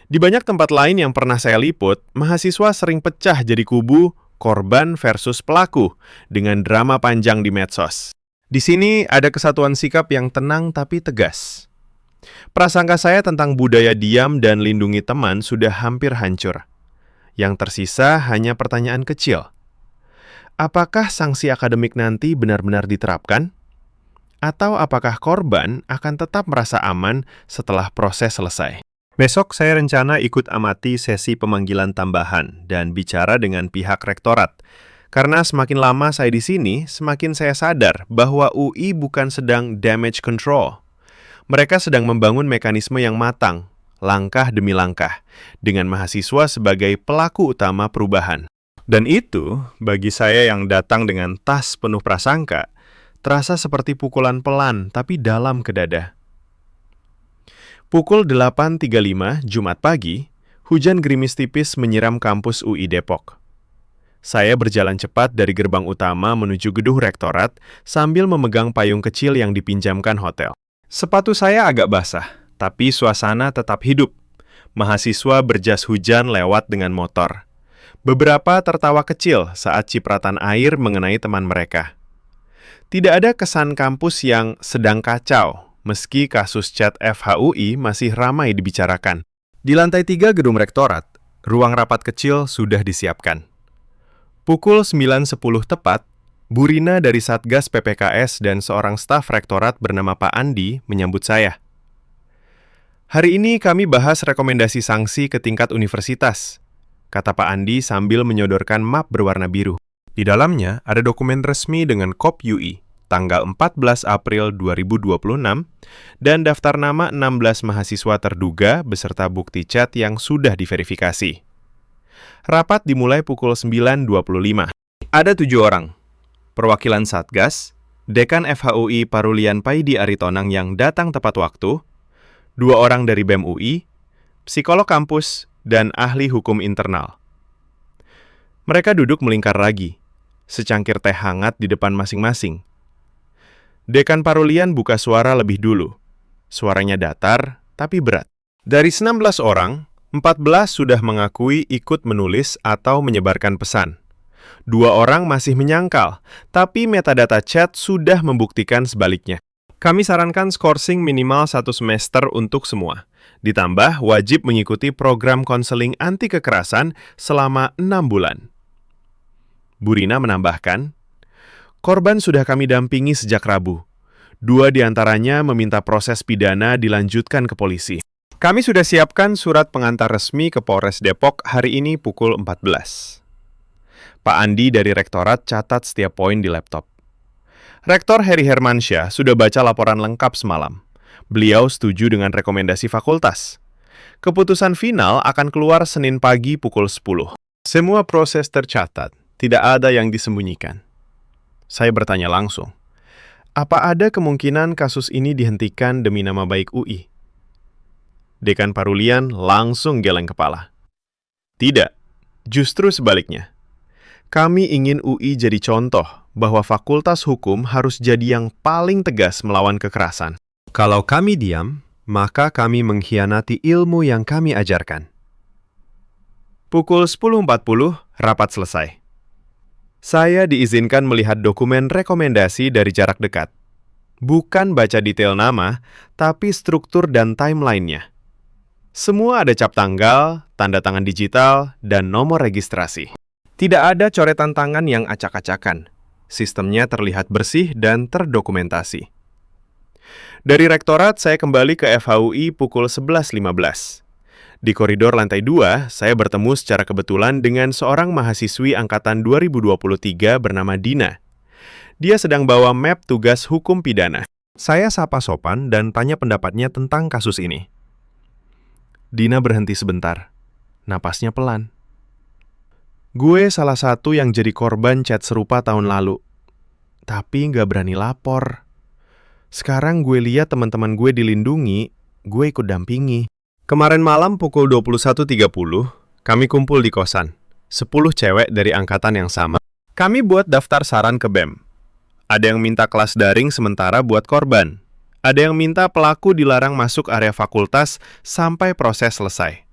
Di banyak tempat lain yang pernah saya liput, mahasiswa sering pecah jadi kubu korban versus pelaku dengan drama panjang di medsos. Di sini ada kesatuan sikap yang tenang tapi tegas. Prasangka saya tentang budaya diam dan lindungi teman sudah hampir hancur. Yang tersisa hanya pertanyaan kecil. Apakah sanksi akademik nanti benar-benar diterapkan? Atau apakah korban akan tetap merasa aman setelah proses selesai? Besok saya rencana ikut amati sesi pemanggilan tambahan dan bicara dengan pihak rektorat. Karena semakin lama saya di sini, semakin saya sadar bahwa UI bukan sedang damage control. Mereka sedang membangun mekanisme yang matang, langkah demi langkah, dengan mahasiswa sebagai pelaku utama perubahan. Dan itu, bagi saya yang datang dengan tas penuh prasangka, terasa seperti pukulan pelan tapi dalam ke dada. Pukul 8.35 Jumat pagi, Hujan gerimis tipis menyiram kampus UI Depok. Saya berjalan cepat dari gerbang utama menuju gedung rektorat sambil memegang payung kecil yang dipinjamkan hotel. Sepatu saya agak basah, tapi suasana tetap hidup. Mahasiswa berjas hujan lewat dengan motor. Beberapa tertawa kecil saat cipratan air mengenai teman mereka. Tidak ada kesan kampus yang sedang kacau, meski kasus chat FHUI masih ramai dibicarakan. Di lantai 3 gedung rektorat, ruang rapat kecil sudah disiapkan. Pukul 9.10 tepat, Bu Rina dari Satgas PPKS dan seorang staf rektorat bernama Pak Andi menyambut saya. Hari ini kami bahas rekomendasi sanksi ke tingkat universitas, kata Pak Andi sambil menyodorkan map berwarna biru. Di dalamnya ada dokumen resmi dengan KOP UI, tanggal 14 April 2026, dan daftar nama 16 mahasiswa terduga beserta bukti chat yang sudah diverifikasi. Rapat dimulai pukul 9.25. Ada 7 orang. Perwakilan Satgas, Dekan FHUI Parulian Paidi Aritonang yang datang tepat waktu, 2 orang dari BEM UI, psikolog kampus, dan ahli hukum internal. Mereka duduk melingkar ragi, secangkir teh hangat di depan masing-masing. Dekan Parulian buka suara lebih dulu. Suaranya datar, tapi berat. Dari 16 orang, 14 sudah mengakui ikut menulis atau menyebarkan pesan. 2 orang masih menyangkal, tapi metadata chat sudah membuktikan sebaliknya. Kami sarankan skorsing minimal 1 semester untuk semua. Ditambah wajib mengikuti program konseling anti kekerasan selama 6 bulan. Bu Rina menambahkan, korban sudah kami dampingi sejak Rabu. 2 diantaranya meminta proses pidana dilanjutkan ke polisi. Kami sudah siapkan surat pengantar resmi ke Polres Depok hari ini pukul 14. Pak Andi dari Rektorat catat setiap poin di laptop. Rektor Heri Hermansyah sudah baca laporan lengkap semalam. Beliau setuju dengan rekomendasi fakultas. Keputusan final akan keluar Senin pagi pukul 10. Semua proses tercatat, tidak ada yang disembunyikan. Saya bertanya langsung, apa ada kemungkinan kasus ini dihentikan demi nama baik UI? Dekan Parulian langsung geleng kepala. Tidak, justru sebaliknya. Kami ingin UI jadi contoh bahwa Fakultas Hukum harus jadi yang paling tegas melawan kekerasan. Kalau kami diam, maka kami mengkhianati ilmu yang kami ajarkan. Pukul 10.40, rapat selesai. Saya diizinkan melihat dokumen rekomendasi dari jarak dekat. Bukan baca detail nama, tapi struktur dan timeline-nya. Semua ada cap tanggal, tanda tangan digital, dan nomor registrasi. Tidak ada coretan tangan yang acak-acakan. Sistemnya terlihat bersih dan terdokumentasi. Dari rektorat, saya kembali ke FHUI pukul 11.15. Di koridor lantai 2, saya bertemu secara kebetulan dengan seorang mahasiswi angkatan 2023 bernama Dina. Dia sedang bawa map tugas hukum pidana. Saya sapa sopan dan tanya pendapatnya tentang kasus ini. Dina berhenti sebentar. Napasnya pelan. Gue salah satu yang jadi korban chat serupa tahun lalu. Tapi nggak berani lapor. Sekarang gue lihat teman-teman gue dilindungi, gue ikut dampingi. Kemarin malam pukul 21.30, kami kumpul di kosan. 10 cewek dari angkatan yang sama. Kami buat daftar saran ke BEM. Ada yang minta kelas daring sementara buat korban. Ada yang minta pelaku dilarang masuk area fakultas sampai proses selesai.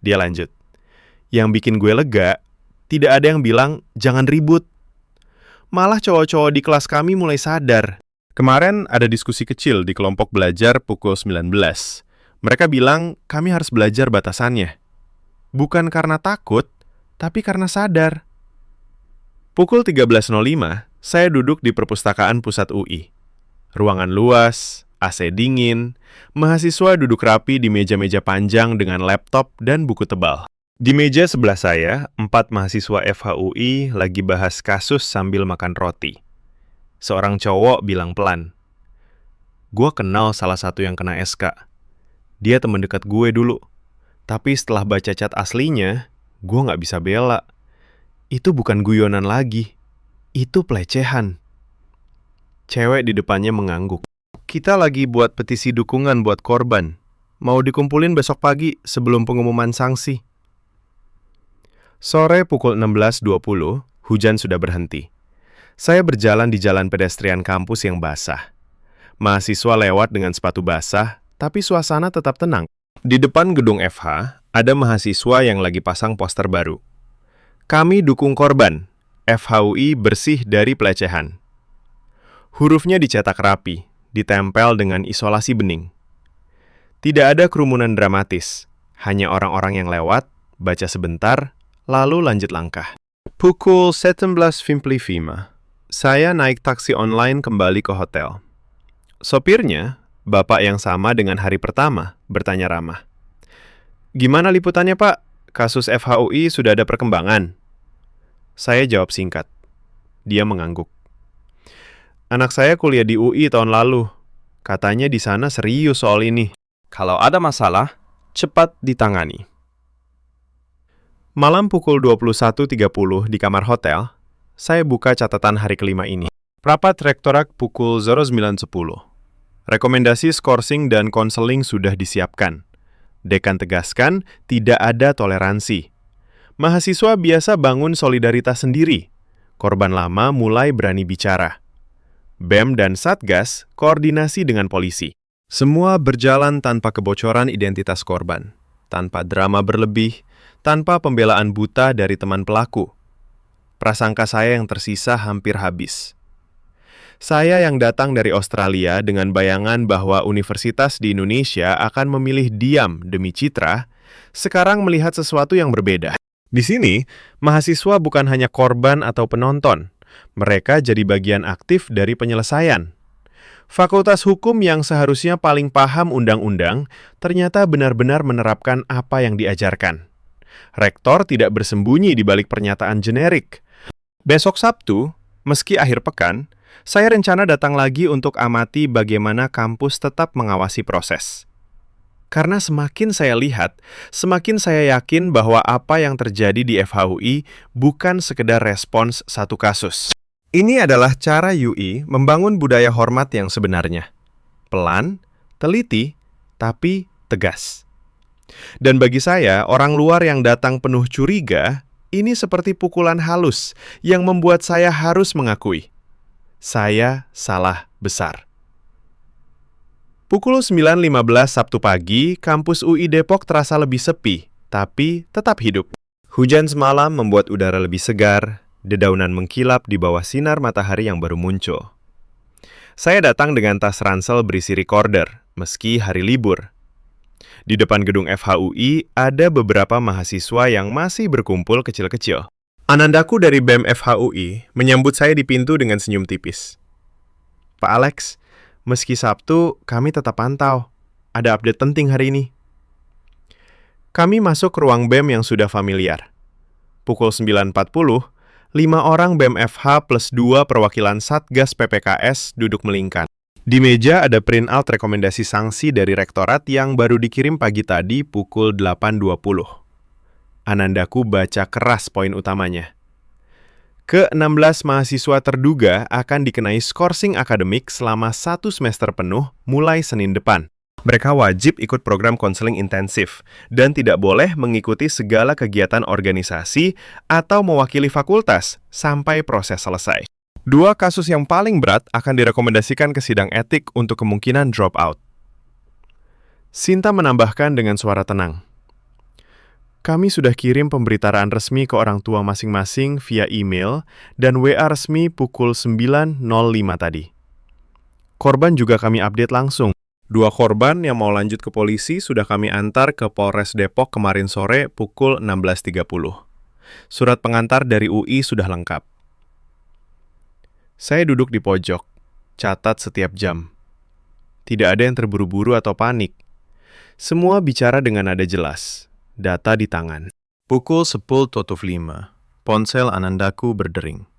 Dia lanjut. Yang bikin gue lega, tidak ada yang bilang, jangan ribut. Malah cowok-cowok di kelas kami mulai sadar. Kemarin ada diskusi kecil di kelompok belajar pukul 19. Mereka bilang, kami harus belajar batasannya. Bukan karena takut, tapi karena sadar. Pukul 13.05, saya duduk di perpustakaan pusat UI. Ruangan luas, AC dingin, mahasiswa duduk rapi di meja-meja panjang dengan laptop dan buku tebal. Di meja sebelah saya, 4 mahasiswa FHUI lagi bahas kasus sambil makan roti. Seorang cowok bilang pelan, "Gue kenal salah satu yang kena SK. Dia teman dekat gue dulu. Tapi setelah baca chat aslinya, gue nggak bisa bela. Itu bukan guyonan lagi. Itu pelecehan." Cewek di depannya mengangguk. Kita lagi buat petisi dukungan buat korban. mau dikumpulin besok pagi sebelum pengumuman sanksi. Sore pukul 16.20, hujan sudah berhenti. Saya berjalan di jalan pedestrian kampus yang basah. Mahasiswa lewat dengan sepatu basah, tapi suasana tetap tenang. Di depan gedung FH, ada mahasiswa yang lagi pasang poster baru. Kami dukung korban, FHUI bersih dari pelecehan. Hurufnya dicetak rapi, ditempel dengan isolasi bening. Tidak ada kerumunan dramatis, hanya orang-orang yang lewat, baca sebentar, lalu lanjut langkah. Pukul 17.55, saya naik taksi online kembali ke hotel. Sopirnya, bapak yang sama dengan hari pertama, bertanya ramah. Gimana liputannya, Pak? Kasus FHUI sudah ada perkembangan? Saya jawab singkat. Dia mengangguk. Anak saya kuliah di UI tahun lalu. Katanya di sana serius soal ini. Kalau ada masalah, cepat ditangani. Malam pukul 21.30 di kamar hotel, saya buka catatan hari kelima ini. Rapat rektorat pukul 09.10. Rekomendasi skorsing dan konseling sudah disiapkan. Dekan tegaskan tidak ada toleransi. Mahasiswa biasa bangun solidaritas sendiri. Korban lama mulai berani bicara. BEM dan Satgas koordinasi dengan polisi. Semua berjalan tanpa kebocoran identitas korban, tanpa drama berlebih, tanpa pembelaan buta dari teman pelaku. Prasangka saya yang tersisa hampir habis. Saya yang datang dari Australia dengan bayangan bahwa universitas di Indonesia akan memilih diam demi citra, sekarang melihat sesuatu yang berbeda. Di sini, mahasiswa bukan hanya korban atau penonton. Mereka jadi bagian aktif dari penyelesaian. Fakultas Hukum yang seharusnya paling paham undang-undang, ternyata benar-benar menerapkan apa yang diajarkan. Rektor tidak bersembunyi di balik pernyataan generik. Besok Sabtu, meski akhir pekan, saya rencana datang lagi untuk amati bagaimana kampus tetap mengawasi proses. Karena semakin saya lihat, semakin saya yakin bahwa apa yang terjadi di FHUI bukan sekedar respons satu kasus. Ini adalah cara UI membangun budaya hormat yang sebenarnya. Pelan, teliti, tapi tegas. Dan bagi saya, orang luar yang datang penuh curiga, ini seperti pukulan halus yang membuat saya harus mengakui. Saya salah besar. Pukul 9.15 Sabtu pagi, kampus UI Depok terasa lebih sepi, tapi tetap hidup. Hujan semalam membuat udara lebih segar, dedaunan mengkilap di bawah sinar matahari yang baru muncul. Saya datang dengan tas ransel berisi recorder, meski hari libur. Di depan gedung FHUI ada beberapa mahasiswa yang masih berkumpul kecil-kecil. Anandaku dari BEM FHUI menyambut saya di pintu dengan senyum tipis. Pak Alex, meski Sabtu, kami tetap pantau. Ada update penting hari ini. Kami masuk ke ruang BEM yang sudah familiar. Pukul 9.40, 5 orang BEM FH plus 2 perwakilan Satgas PPKS duduk melingkar. Di meja ada print out rekomendasi sanksi dari rektorat yang baru dikirim pagi tadi pukul 8.20. Anandaku baca keras poin utamanya. Ke-16 mahasiswa terduga akan dikenai skorsing akademik selama 1 semester penuh mulai Senin depan. Mereka wajib ikut program konseling intensif dan tidak boleh mengikuti segala kegiatan organisasi atau mewakili fakultas sampai proses selesai. 2 kasus yang paling berat akan direkomendasikan ke sidang etik untuk kemungkinan drop out. Sinta menambahkan dengan suara tenang. Kami sudah kirim pemberitaan resmi ke orang tua masing-masing via email dan WA resmi pukul 9.05 tadi. Korban juga kami update langsung. 2 korban yang mau lanjut ke polisi sudah kami antar ke Polres Depok kemarin sore pukul 16.30. Surat pengantar dari UI sudah lengkap. Saya duduk di pojok, catat setiap jam. Tidak ada yang terburu-buru atau panik. Semua bicara dengan nada jelas. Data di tangan. Pukul 10.05, ponsel Anandaku berdering.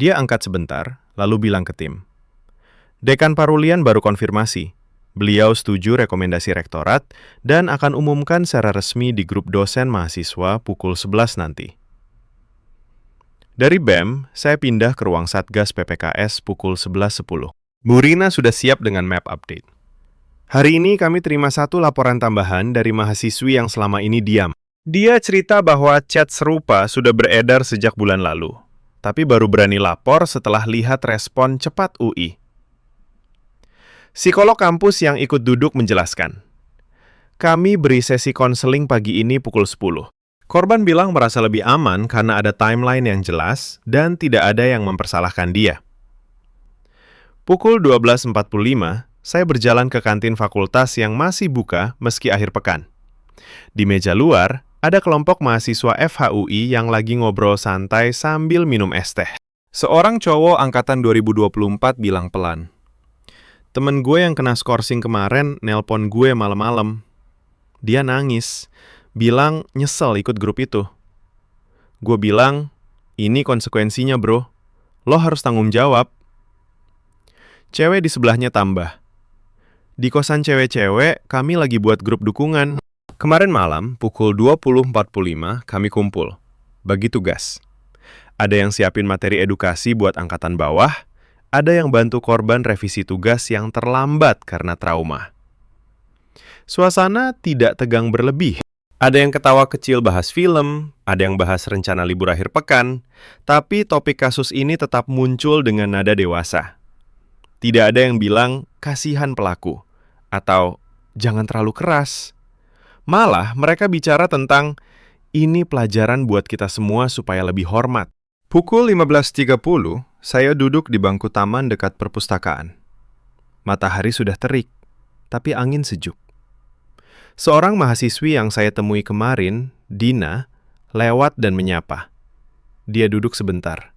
Dia angkat sebentar, lalu bilang ke tim. Dekan Parulian baru konfirmasi. Beliau setuju rekomendasi rektorat dan akan umumkan secara resmi di grup dosen mahasiswa pukul 11 nanti. Dari BEM, saya pindah ke ruang Satgas PPKS pukul 11.10. Bu Rina sudah siap dengan map update. Hari ini kami terima satu laporan tambahan dari mahasiswi yang selama ini diam. Dia cerita bahwa chat serupa sudah beredar sejak bulan lalu, tapi baru berani lapor setelah lihat respon cepat UI. Psikolog kampus yang ikut duduk menjelaskan, kami beri sesi konseling pagi ini pukul 10. Korban bilang merasa lebih aman karena ada timeline yang jelas dan tidak ada yang mempersalahkan dia. Pukul 12.45, saya berjalan ke kantin fakultas yang masih buka meski akhir pekan. Di meja luar, ada kelompok mahasiswa FHUI yang lagi ngobrol santai sambil minum es teh. Seorang cowok angkatan 2024 bilang pelan, temen gue yang kena skorsing kemarin nelpon gue malam-malam. Dia nangis, bilang nyesel ikut grup itu. Gue bilang, ini konsekuensinya bro, lo harus tanggung jawab. Cewek di sebelahnya tambah, di kosan cewek-cewek, kami lagi buat grup dukungan. Kemarin malam, pukul 20.45, kami kumpul. Bagi tugas. Ada yang siapin materi edukasi buat angkatan bawah, ada yang bantu korban revisi tugas yang terlambat karena trauma. Suasana tidak tegang berlebih. Ada yang ketawa kecil bahas film, ada yang bahas rencana libur akhir pekan, tapi topik kasus ini tetap muncul dengan nada dewasa. Tidak ada yang bilang, kasihan pelaku, atau jangan terlalu keras. Malah mereka bicara tentang, ini pelajaran buat kita semua supaya lebih hormat. Pukul 15.30, saya duduk di bangku taman dekat perpustakaan. Matahari sudah terik, tapi angin sejuk. Seorang mahasiswi yang saya temui kemarin, Dina, lewat dan menyapa. Dia duduk sebentar.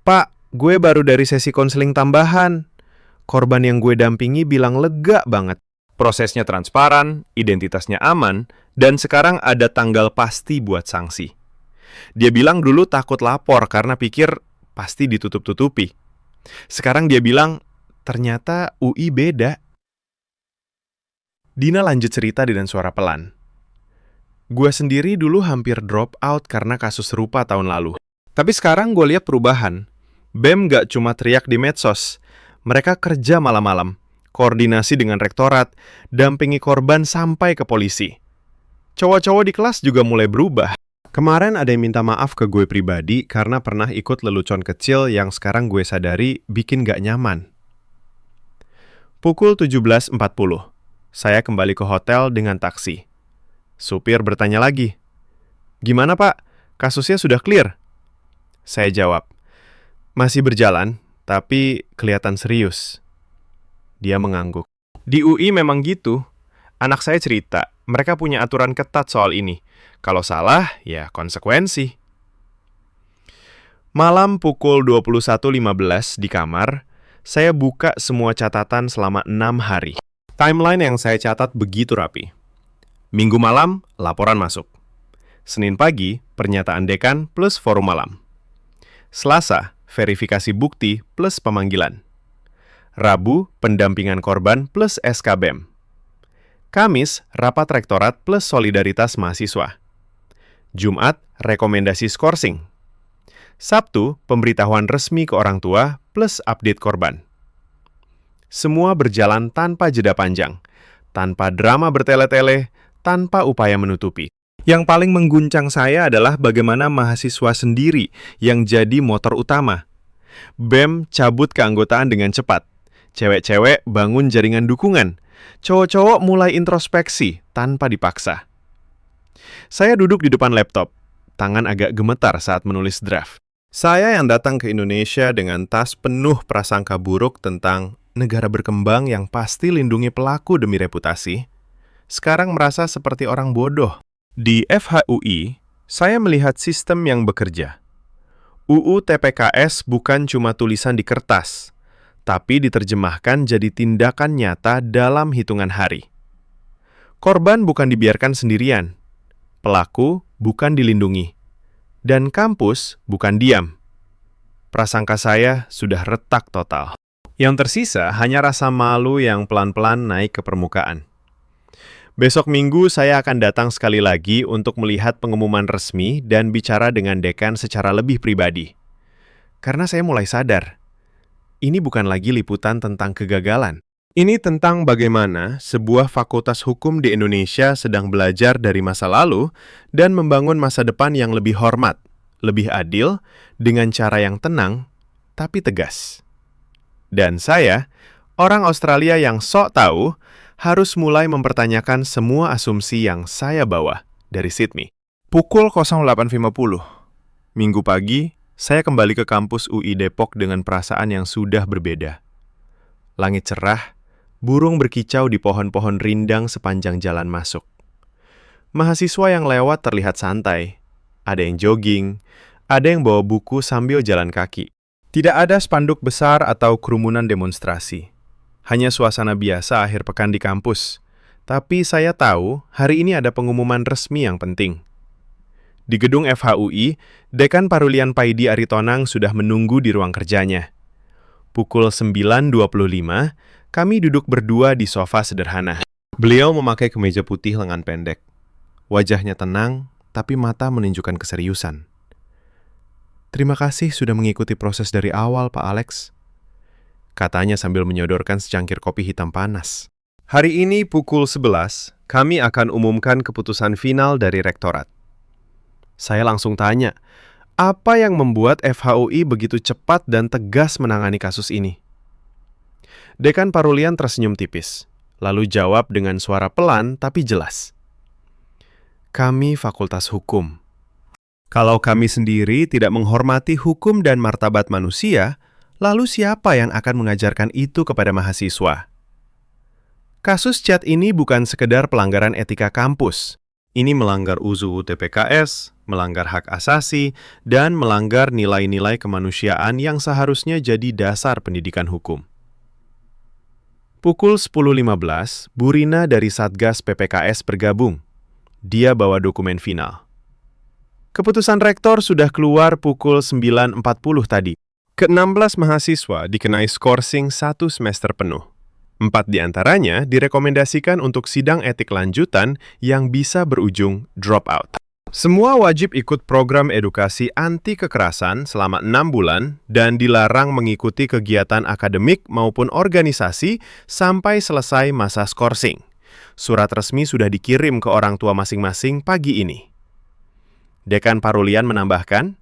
Pak, gue baru dari sesi konseling tambahan. Korban yang gue dampingi bilang lega banget. Prosesnya transparan, identitasnya aman, dan sekarang ada tanggal pasti buat sanksi. Dia bilang dulu takut lapor karena pikir pasti ditutup-tutupi. Sekarang dia bilang, ternyata UI beda. Dina lanjut cerita dengan suara pelan. Gue sendiri dulu hampir drop out karena kasus serupa tahun lalu. Tapi sekarang gue lihat perubahan. BEM gak cuma teriak di medsos. Mereka kerja malam-malam, koordinasi dengan rektorat, dampingi korban sampai ke polisi. Cowok-cowok di kelas juga mulai berubah. Kemarin ada yang minta maaf ke gue pribadi karena pernah ikut lelucon kecil yang sekarang gue sadari bikin gak nyaman. Pukul 17.40, saya kembali ke hotel dengan taksi. Supir bertanya lagi, gimana pak, kasusnya sudah clear? Saya jawab, masih berjalan, tapi kelihatan serius. Dia mengangguk. Di UI memang gitu. Anak saya cerita, mereka punya aturan ketat soal ini. Kalau salah, ya konsekuensi. Malam pukul 21.15 di kamar, saya buka semua catatan selama 6 hari. Timeline yang saya catat begitu rapi. Minggu malam, laporan masuk. Senin pagi, pernyataan dekan plus forum malam. Selasa, verifikasi bukti plus pemanggilan. Rabu, pendampingan korban plus SKBM. Kamis, rapat rektorat plus solidaritas mahasiswa. Jumat, rekomendasi skorsing. Sabtu, pemberitahuan resmi ke orang tua plus update korban. Semua berjalan tanpa jeda panjang, tanpa drama bertele-tele, tanpa upaya menutupi. Yang paling mengguncang saya adalah bagaimana mahasiswa sendiri yang jadi motor utama. BEM cabut keanggotaan dengan cepat. Cewek-cewek bangun jaringan dukungan. Cowok-cowok mulai introspeksi tanpa dipaksa. Saya duduk di depan laptop, tangan agak gemetar saat menulis draft. Saya yang datang ke Indonesia dengan tas penuh prasangka buruk tentang negara berkembang yang pasti lindungi pelaku demi reputasi, sekarang merasa seperti orang bodoh. Di FHUI, saya melihat sistem yang bekerja. UU TPKS bukan cuma tulisan di kertas, tapi diterjemahkan jadi tindakan nyata dalam hitungan hari. Korban bukan dibiarkan sendirian, pelaku bukan dilindungi, dan kampus bukan diam. Prasangka saya sudah retak total. Yang tersisa hanya rasa malu yang pelan-pelan naik ke permukaan. Besok Minggu saya akan datang sekali lagi untuk melihat pengumuman resmi dan bicara dengan dekan secara lebih pribadi. Karena saya mulai sadar, ini bukan lagi liputan tentang kegagalan. Ini tentang bagaimana sebuah fakultas hukum di Indonesia sedang belajar dari masa lalu dan membangun masa depan yang lebih hormat, lebih adil, dengan cara yang tenang, tapi tegas. Dan saya, orang Australia yang sok tahu, harus mulai mempertanyakan semua asumsi yang saya bawa dari Sydney. Pukul 08.50, Minggu pagi, saya kembali ke kampus UI Depok dengan perasaan yang sudah berbeda. Langit cerah, burung berkicau di pohon-pohon rindang sepanjang jalan masuk. Mahasiswa yang lewat terlihat santai. Ada yang jogging, ada yang bawa buku sambil jalan kaki. Tidak ada spanduk besar atau kerumunan demonstrasi. Hanya suasana biasa akhir pekan di kampus. Tapi saya tahu hari ini ada pengumuman resmi yang penting. Di gedung FHUI, Dekan Parulian Paidi Aritonang sudah menunggu di ruang kerjanya. Pukul 9.25, kami duduk berdua di sofa sederhana. Beliau memakai kemeja putih lengan pendek. Wajahnya tenang, tapi mata menunjukkan keseriusan. Terima kasih sudah mengikuti proses dari awal, Pak Alex. Katanya sambil menyodorkan secangkir kopi hitam panas. Hari ini pukul 11, kami akan umumkan keputusan final dari rektorat. Saya langsung tanya, apa yang membuat FHUI begitu cepat dan tegas menangani kasus ini? Dekan Parulian tersenyum tipis, lalu jawab dengan suara pelan tapi jelas. Kami Fakultas Hukum. Kalau kami sendiri tidak menghormati hukum dan martabat manusia, lalu siapa yang akan mengajarkan itu kepada mahasiswa? Kasus chat ini bukan sekedar pelanggaran etika kampus. Ini melanggar UU TPKS, melanggar hak asasi, dan melanggar nilai-nilai kemanusiaan yang seharusnya jadi dasar pendidikan hukum. Pukul 10.15, Bu Rina dari Satgas PPKS bergabung. Dia bawa dokumen final. Keputusan rektor sudah keluar pukul 9.40 tadi. Ke-16 mahasiswa dikenai skorsing 1 semester penuh. 4 diantaranya direkomendasikan untuk sidang etik lanjutan yang bisa berujung drop out. Semua wajib ikut program edukasi anti kekerasan selama 6 bulan dan dilarang mengikuti kegiatan akademik maupun organisasi sampai selesai masa skorsing. Surat resmi sudah dikirim ke orang tua masing-masing pagi ini. Dekan Parulian menambahkan,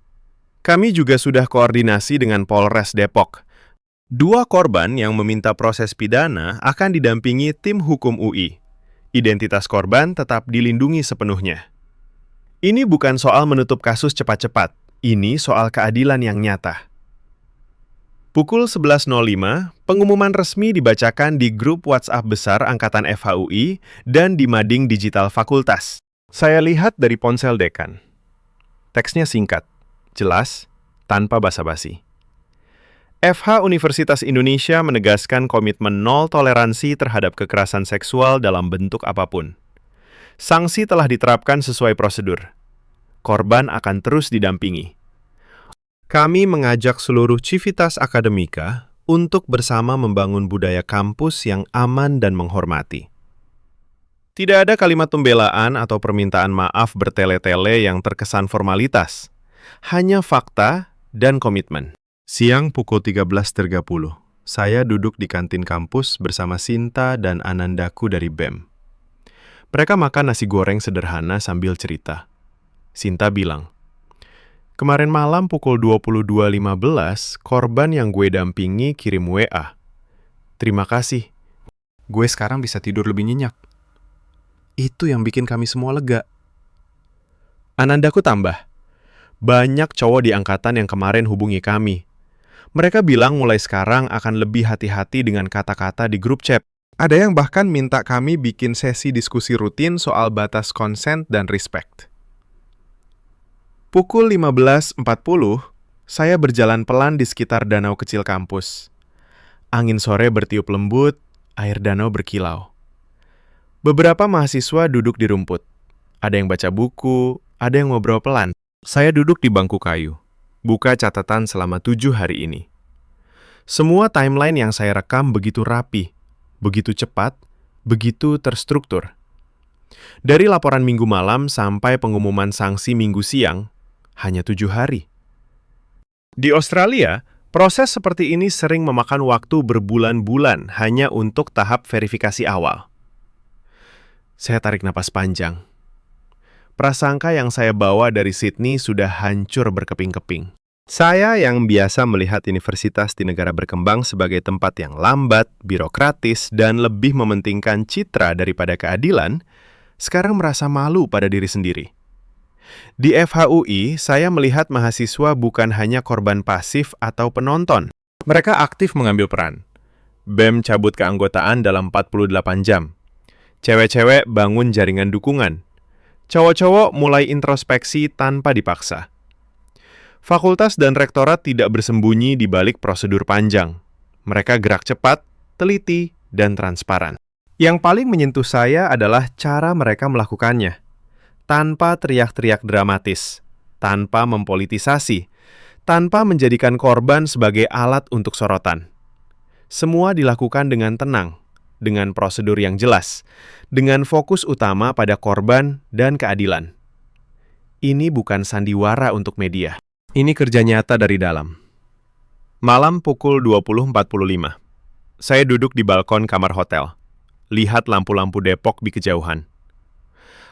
kami juga sudah koordinasi dengan Polres Depok. 2 korban yang meminta proses pidana akan didampingi tim hukum UI. Identitas korban tetap dilindungi sepenuhnya. Ini bukan soal menutup kasus cepat-cepat, ini soal keadilan yang nyata. Pukul 11.05, pengumuman resmi dibacakan di grup WhatsApp besar Angkatan FHUI dan di Mading Digital Fakultas. Saya lihat dari ponsel dekan. Teksnya singkat, jelas, tanpa basa-basi. FH Universitas Indonesia menegaskan komitmen nol toleransi terhadap kekerasan seksual dalam bentuk apapun. Sanksi telah diterapkan sesuai prosedur. Korban akan terus didampingi. Kami mengajak seluruh civitas akademika untuk bersama membangun budaya kampus yang aman dan menghormati. Tidak ada kalimat pembelaan atau permintaan maaf bertele-tele yang terkesan formalitas. Hanya fakta dan komitmen. Siang pukul 13.30, saya duduk di kantin kampus bersama Sinta dan Anandaku dari BEM. Mereka makan nasi goreng sederhana sambil cerita. Sinta bilang, kemarin malam pukul 22.15, korban yang gue dampingi kirim WA. Terima kasih, gue sekarang bisa tidur lebih nyenyak. Itu yang bikin kami semua lega. Anandaku tambah, banyak cowok di angkatan yang kemarin hubungi kami. Mereka bilang mulai sekarang akan lebih hati-hati dengan kata-kata di grup chat. Ada yang bahkan minta kami bikin sesi diskusi rutin soal batas consent dan respect. Pukul 15.40, saya berjalan pelan di sekitar danau kecil kampus. Angin sore bertiup lembut, air danau berkilau. Beberapa mahasiswa duduk di rumput. Ada yang baca buku, ada yang ngobrol pelan. Saya duduk di bangku kayu. Buka catatan selama 7 hari ini. Semua timeline yang saya rekam begitu rapi, begitu cepat, begitu terstruktur. Dari laporan minggu malam sampai pengumuman sanksi minggu siang, hanya 7 hari. Di Australia, Proses seperti ini sering memakan waktu berbulan-bulan hanya untuk tahap verifikasi awal. Saya tarik napas panjang. Prasangka yang saya bawa dari Sydney sudah hancur berkeping-keping. Saya yang biasa melihat universitas di negara berkembang sebagai tempat yang lambat, birokratis, dan lebih mementingkan citra daripada keadilan, sekarang merasa malu pada diri sendiri. Di FHUI, saya melihat mahasiswa bukan hanya korban pasif atau penonton. Mereka aktif mengambil peran. BEM cabut keanggotaan dalam 48 jam. Cewek-cewek bangun jaringan dukungan. Cowok-cowok mulai introspeksi tanpa dipaksa. Fakultas dan rektorat tidak bersembunyi di balik prosedur panjang. Mereka gerak cepat, teliti, dan transparan. Yang paling menyentuh saya adalah cara mereka melakukannya. Tanpa teriak-teriak dramatis, tanpa mempolitisasi, tanpa menjadikan korban sebagai alat untuk sorotan. Semua dilakukan dengan tenang, dengan prosedur yang jelas, dengan fokus utama pada korban dan keadilan. Ini bukan sandiwara untuk media. Ini kerja nyata dari dalam. Malam pukul 20.45. Saya duduk di balkon kamar hotel. Lihat lampu-lampu Depok di kejauhan.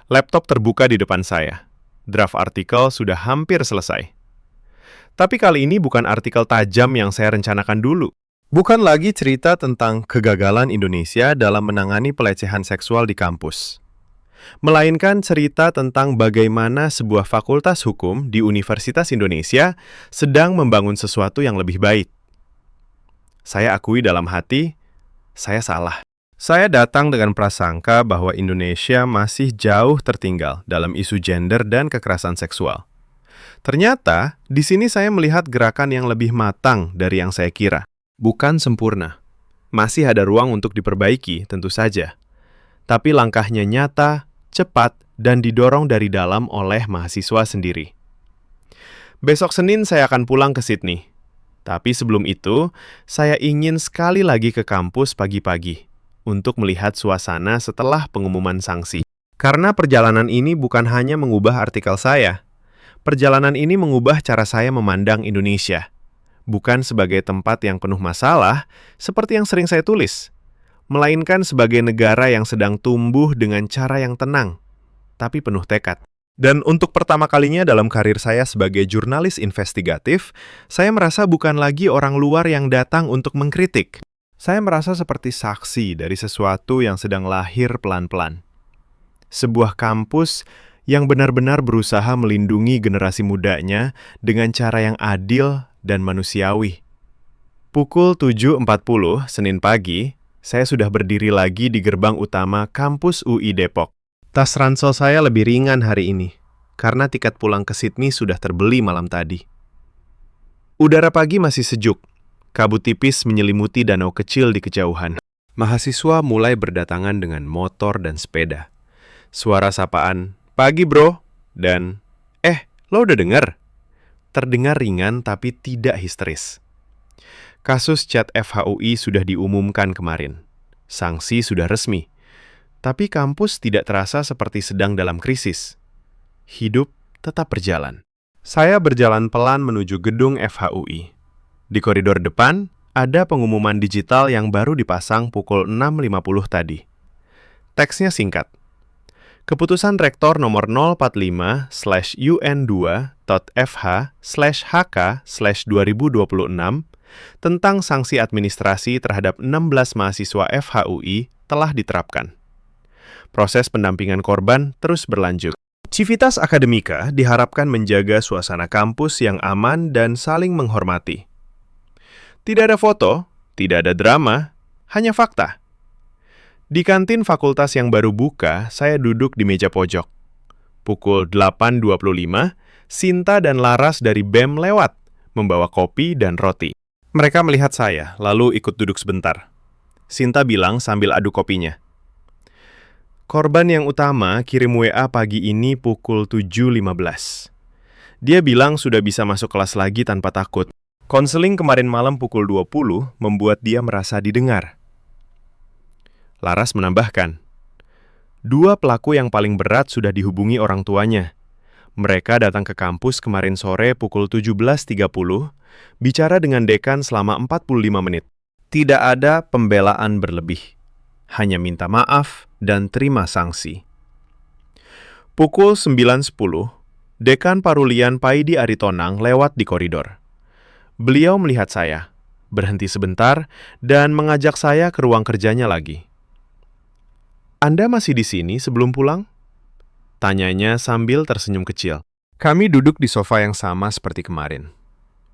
Laptop terbuka di depan saya. Draft artikel sudah hampir selesai. Tapi kali ini bukan artikel tajam yang saya rencanakan dulu. Bukan lagi cerita tentang kegagalan Indonesia dalam menangani pelecehan seksual di kampus. Melainkan cerita tentang bagaimana sebuah fakultas hukum di Universitas Indonesia sedang membangun sesuatu yang lebih baik. Saya akui dalam hati, saya salah. Saya datang dengan prasangka bahwa Indonesia masih jauh tertinggal dalam isu gender dan kekerasan seksual. Ternyata, di sini saya melihat gerakan yang lebih matang dari yang saya kira. Bukan sempurna. Masih ada ruang untuk diperbaiki, tentu saja. Tapi langkahnya nyata, cepat, dan didorong dari dalam oleh mahasiswa sendiri. Besok Senin saya akan pulang ke Sydney. Tapi sebelum itu, saya ingin sekali lagi ke kampus pagi-pagi untuk melihat suasana setelah pengumuman sanksi. Karena perjalanan ini bukan hanya mengubah artikel saya. Perjalanan ini mengubah cara saya memandang Indonesia. Bukan sebagai tempat yang penuh masalah, seperti yang sering saya tulis. Melainkan sebagai negara yang sedang tumbuh dengan cara yang tenang, tapi penuh tekad. Dan untuk pertama kalinya dalam karir saya sebagai jurnalis investigatif, saya merasa bukan lagi orang luar yang datang untuk mengkritik. Saya merasa seperti saksi dari sesuatu yang sedang lahir pelan-pelan. Sebuah kampus yang benar-benar berusaha melindungi generasi mudanya dengan cara yang adil dan manusiawi. Pukul 7.40 Senin pagi, saya sudah berdiri lagi di gerbang utama kampus UI Depok. Tas ransel saya lebih ringan hari ini, karena tiket pulang ke Sydney sudah terbeli malam tadi. Udara pagi masih sejuk. Kabut tipis menyelimuti danau kecil di kejauhan. Mahasiswa mulai berdatangan dengan motor dan sepeda. Suara sapaan, "Pagi bro," dan "Lo udah dengar?" Terdengar ringan tapi tidak histeris. Kasus chat FHUI sudah diumumkan kemarin. Sanksi sudah resmi. Tapi kampus tidak terasa seperti sedang dalam krisis. Hidup tetap berjalan. Saya berjalan pelan menuju gedung FHUI. Di koridor depan, ada pengumuman digital yang baru dipasang pukul 6.50 tadi. Teksnya singkat. Keputusan Rektor nomor 045/UN2.FH/HK/2026 tentang sanksi administrasi terhadap 16 mahasiswa FHUI telah diterapkan. Proses pendampingan korban terus berlanjut. Civitas Akademika diharapkan menjaga suasana kampus yang aman dan saling menghormati. Tidak ada foto, tidak ada drama, hanya fakta. Di kantin fakultas yang baru buka, saya duduk di meja pojok. Pukul 8.25, Sinta dan Laras dari BEM lewat, membawa kopi dan roti. Mereka melihat saya, lalu ikut duduk sebentar. Sinta bilang sambil adu kopinya, "Korban yang utama kirim WA pagi ini pukul 7.15. Dia bilang sudah bisa masuk kelas lagi tanpa takut. Konseling kemarin malam pukul 20 membuat dia merasa didengar." Laras menambahkan, 2 pelaku yang paling berat sudah dihubungi orang tuanya. Mereka datang ke kampus kemarin sore pukul 17.30, bicara dengan dekan selama 45 menit. Tidak ada pembelaan berlebih, hanya minta maaf dan terima sanksi. Pukul 9.10, Dekan Parulian Paidi Aritonang lewat di koridor. Beliau melihat saya, berhenti sebentar, dan mengajak saya ke ruang kerjanya lagi. "Anda masih di sini sebelum pulang?" Tanyanya sambil tersenyum kecil. Kami duduk di sofa yang sama seperti kemarin.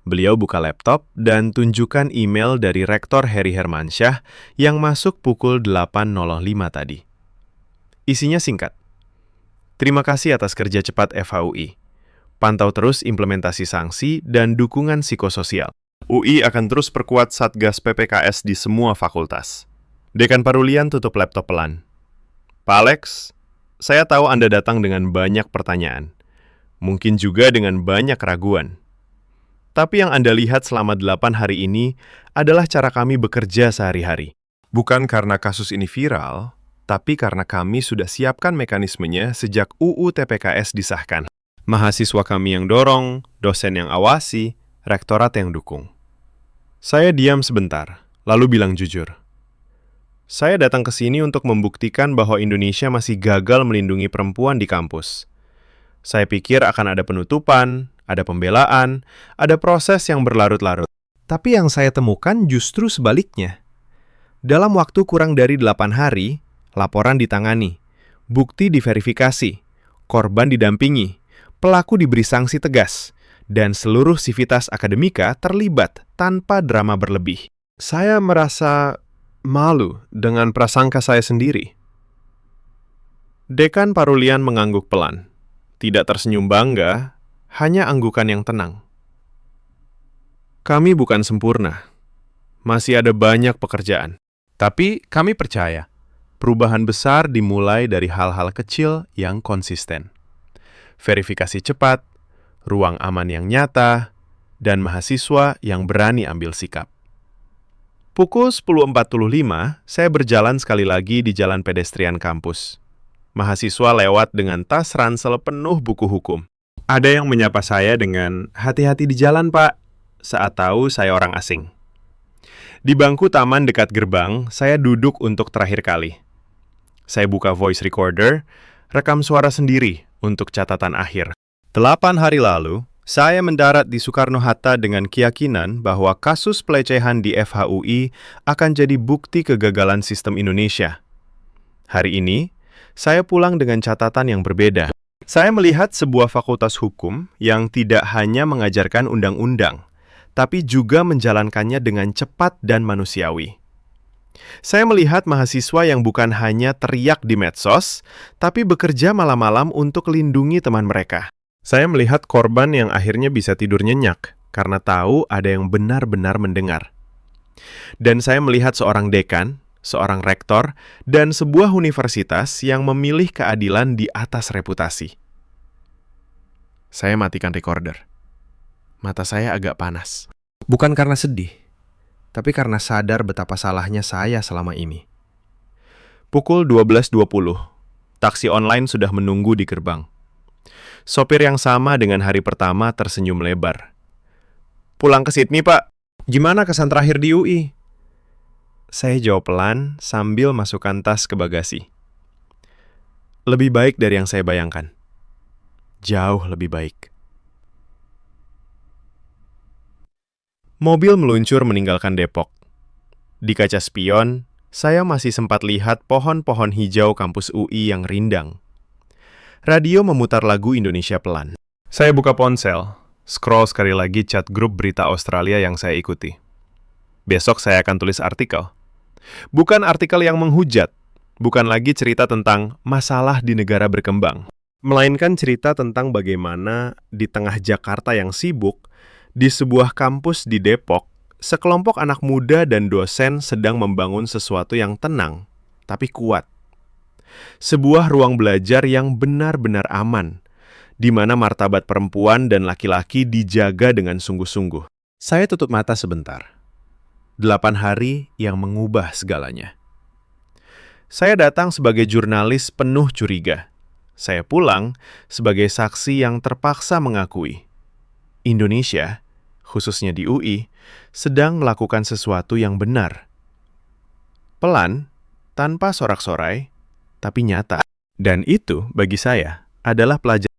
Beliau buka laptop dan tunjukkan email dari Rektor Heri Hermansyah yang masuk pukul 8.05 tadi. Isinya singkat. "Terima kasih atas kerja cepat FHUI. Pantau terus implementasi sanksi dan dukungan psikososial. UI akan terus perkuat Satgas PPKS di semua fakultas." Dekan Parulian tutup laptop pelan. "Pak Alex, saya tahu Anda datang dengan banyak pertanyaan. Mungkin juga dengan banyak keraguan. Tapi yang Anda lihat selama 8 hari ini adalah cara kami bekerja sehari-hari. Bukan karena kasus ini viral, tapi karena kami sudah siapkan mekanismenya sejak UU TPKS disahkan. Mahasiswa kami yang dorong, dosen yang awasi, rektorat yang dukung." Saya diam sebentar, lalu bilang jujur. "Saya datang ke sini untuk membuktikan bahwa Indonesia masih gagal melindungi perempuan di kampus. Saya pikir akan ada penutupan, ada pembelaan, ada proses yang berlarut-larut. Tapi yang saya temukan justru sebaliknya. Dalam waktu kurang dari 8 hari, laporan ditangani, bukti diverifikasi, korban didampingi, pelaku diberi sanksi tegas, dan seluruh sivitas akademika terlibat tanpa drama berlebih. Saya merasa malu dengan prasangka saya sendiri." Dekan Parulian mengangguk pelan. Tidak tersenyum bangga, hanya anggukan yang tenang. "Kami bukan sempurna. Masih ada banyak pekerjaan. Tapi kami percaya, perubahan besar dimulai dari hal-hal kecil yang konsisten. Verifikasi cepat, ruang aman yang nyata, dan mahasiswa yang berani ambil sikap." Pukul 10.45, saya berjalan sekali lagi di jalan pedestrian kampus. Mahasiswa lewat dengan tas ransel penuh buku hukum. Ada yang menyapa saya dengan, "Hati-hati di jalan, Pak," saat tahu saya orang asing. Di bangku taman dekat gerbang, saya duduk untuk terakhir kali. Saya buka voice recorder, rekam suara sendiri untuk catatan akhir. 8 hari lalu, saya mendarat di Soekarno-Hatta dengan keyakinan bahwa kasus pelecehan di FHUI akan jadi bukti kegagalan sistem Indonesia. Hari ini, saya pulang dengan catatan yang berbeda. Saya melihat sebuah fakultas hukum yang tidak hanya mengajarkan undang-undang, tapi juga menjalankannya dengan cepat dan manusiawi. Saya melihat mahasiswa yang bukan hanya teriak di medsos, tapi bekerja malam-malam untuk lindungi teman mereka. Saya melihat korban yang akhirnya bisa tidur nyenyak karena tahu ada yang benar-benar mendengar. Dan saya melihat seorang dekan, seorang rektor, dan sebuah universitas yang memilih keadilan di atas reputasi. Saya matikan recorder. Mata saya agak panas. Bukan karena sedih, tapi karena sadar betapa salahnya saya selama ini. Pukul 12.20, taksi online sudah menunggu di gerbang. Sopir yang sama dengan hari pertama tersenyum lebar. "Pulang ke Sydney, Pak. Gimana kesan terakhir di UI?" Saya jawab pelan sambil masukkan tas ke bagasi. "Lebih baik dari yang saya bayangkan. Jauh lebih baik." Mobil meluncur meninggalkan Depok. Di kaca spion, saya masih sempat lihat pohon-pohon hijau kampus UI yang rindang. Radio memutar lagu Indonesia pelan. Saya buka ponsel, scroll sekali lagi chat grup berita Australia yang saya ikuti. Besok saya akan tulis artikel. Bukan artikel yang menghujat, bukan lagi cerita tentang masalah di negara berkembang, melainkan cerita tentang bagaimana di tengah Jakarta yang sibuk, di sebuah kampus di Depok, sekelompok anak muda dan dosen sedang membangun sesuatu yang tenang, tapi kuat. Sebuah ruang belajar yang benar-benar aman, di mana martabat perempuan dan laki-laki dijaga dengan sungguh-sungguh. Saya tutup mata sebentar. 8 hari yang mengubah segalanya. Saya datang sebagai jurnalis penuh curiga. saya pulang sebagai saksi yang terpaksa mengakui Indonesia, khususnya di UI, sedang melakukan sesuatu yang benar. Pelan, tanpa sorak-sorai, tapi nyata. Dan itu bagi saya adalah pelajaran